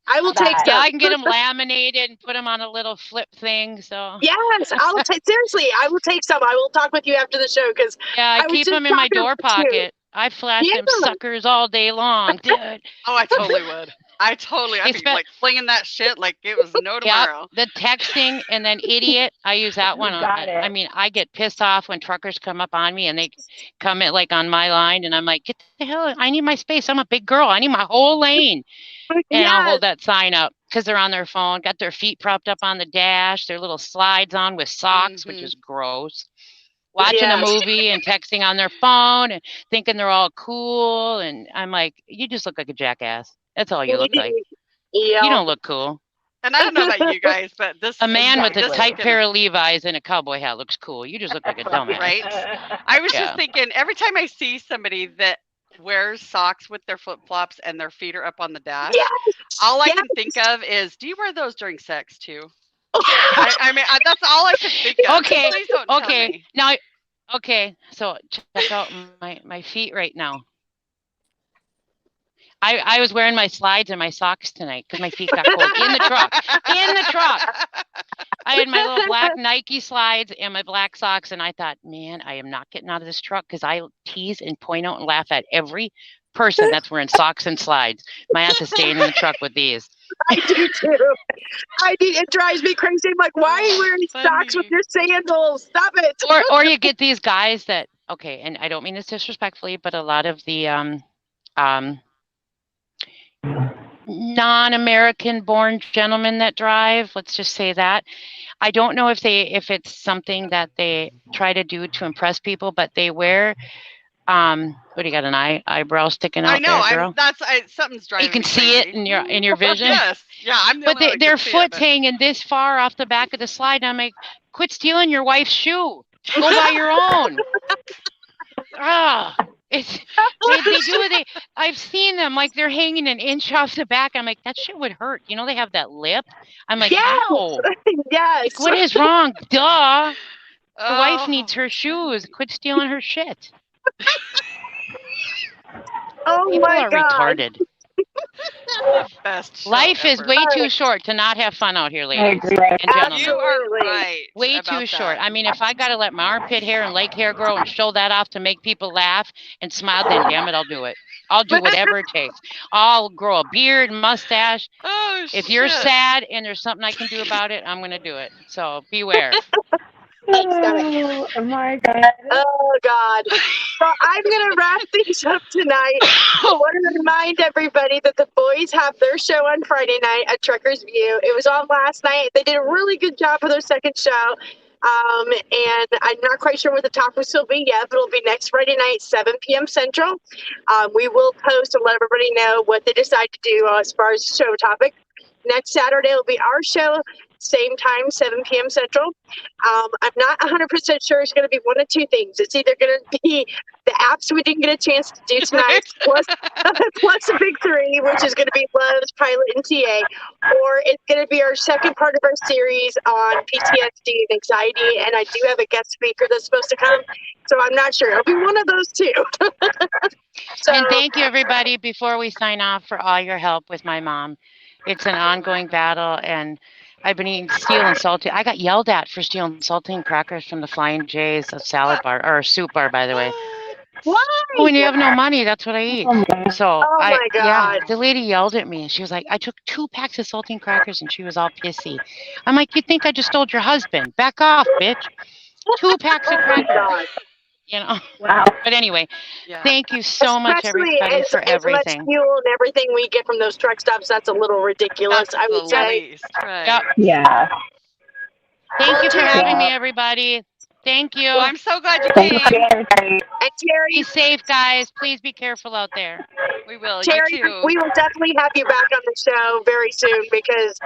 I will take some. Yeah, I can get them laminated and put them on a little flip thing. So yes, I'll take. Seriously, I will take some. I will talk with you after the show because I keep them in my door pocket. I flash them suckers all day long, dude. Oh, I totally would. I'd be like flinging that shit like it was no tomorrow. The texting and then idiot, I use that one. I mean, I get pissed off when truckers come up on me and they come in like on my line and I'm like, get the hell, I need my space. I'm a big girl. I need my whole lane. And I'll hold that sign up because they're on their phone, got their feet propped up on the dash, their little slides on with socks, which is gross. Watching a movie and texting on their phone and thinking they're all cool. And I'm like, you just look like a jackass. That's all you look like. Yeah. You don't look cool. And I don't know about you guys, but a man with a tight pair of Levi's and a cowboy hat looks cool. You just look like a dumbass. Right? I was just thinking, every time I see somebody that wears socks with their flip-flops and their feet are up on the dash, all I can think of is, do you wear those during sex too? I mean, that's all I can think of. Okay. Please don't tell me. Now, so check out my feet right now. I was wearing my slides and my socks tonight because my feet got cold in the truck. I had my little black Nike slides and my black socks, and I thought, man, I am not getting out of this truck because I tease and point out and laugh at every person that's wearing socks and slides. My ass is staying in the truck with these. I do too. It drives me crazy. I'm like, why are you wearing socks with your sandals? Stop it. Or you get these guys that, and I don't mean this disrespectfully, but a lot of the non-American born gentlemen that drive, let's just say that. I don't know if it's something that they try to do to impress people, but they wear what do you got, an eyebrow sticking out? I know, there, girl? Something's driving. You can see it in your vision. Yes, yeah, I'm the only one their foot's hanging this far off the back of the slide, and I'm like, quit stealing your wife's shoe. Go buy your own. They do it. I've seen them like they're hanging an inch off the back. I'm like, that shit would hurt. You know, they have that lip. I'm like, ow. Yes. Like, what is wrong? Duh. The wife needs her shoes. Quit stealing her shit. People are retarded. Life is way too short to not have fun out here, ladies and gentlemen. You are right. Way too short. I mean, if I got to let my armpit hair and leg hair grow and show that off to make people laugh and smile, then damn it, I'll do it. I'll do whatever it takes. I'll grow a beard, mustache. If you're sad and there's something I can do about it, I'm going to do it. So beware. Oh my God. Oh God. So I'm going to wrap things up tonight. I want to remind everybody that the boys have their show on Friday night at Truckers View. It was on last night. They did a really good job for their second show. And I'm not quite sure what the topics will be yet, but it'll be next Friday night, 7 p.m. Central. We will post and let everybody know what they decide to do as far as show topic. Next Saturday will be our show. Same time, 7 p.m. Central. I'm not 100% sure it's going to be one of two things. It's either going to be the apps we didn't get a chance to do tonight, plus the big three, which is going to be Loves, Pilot, and TA, or it's going to be our second part of our series on PTSD and anxiety, and I do have a guest speaker that's supposed to come, so I'm not sure. It'll be one of those two. And thank you, everybody, before we sign off, for all your help with my mom. It's an ongoing battle, and I've been eating stealing salty. I got yelled at for stealing saltine crackers from the Flying J's, a salad bar, or a soup bar, by the way. Why? When you have no money, that's what I eat. So Oh my God. the lady yelled at me. She was like, I took 2 packs of saltine crackers, and she was all pissy. I'm like, you think I just stole your husband? Back off, bitch. 2 packs of crackers. God. You know. Wow. But anyway, Yeah. thank you so much, Especially everybody, for as much everything. fuel and everything we get from those truck stops, that's a little ridiculous, That's I would the say. least, right? Yep. Yeah. Thank you for Terry, having me, Yeah. everybody. Thank you. Well, I'm so glad you Thank came. you, everybody. and Terry, Be safe, guys. Please be careful out there. We will. Terry, You too. we will definitely have you back on the show very soon because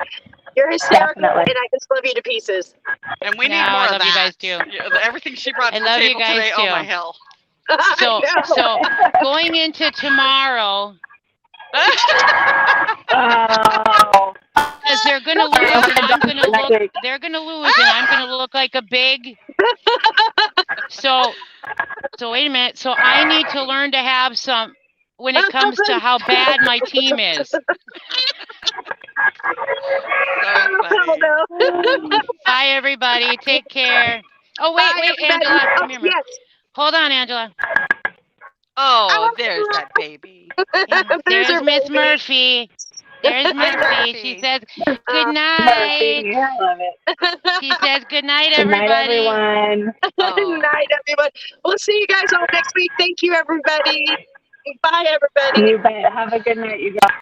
you're hysterical Definitely. and I just love you to pieces. And we No, need more I of love that. you guys too. Yeah, everything she brought I to the love you table guys today. Oh my too. hell. So, I know. so going into tomorrow, Oh. because they're gonna lose and I'm gonna look. They're gonna lose and I'm gonna look like a big. So wait a minute. So I need to learn to have some when it comes to how bad my team is. So funny. Oh, no. Bye, everybody. Take care. Oh wait, Bye, everybody. Angela, Oh, come here. yes. Hold on, Angela. Oh, there's that baby. Yeah, There's there's her Miss baby. Murphy. There's Murphy. She Murphy. says good night. Murphy, I love it. She says good night, Good night, everybody. everyone. Oh. Night, everybody. We'll see you guys all next week. Thank you, everybody. Bye, everybody. You bet. Have a good night, you guys.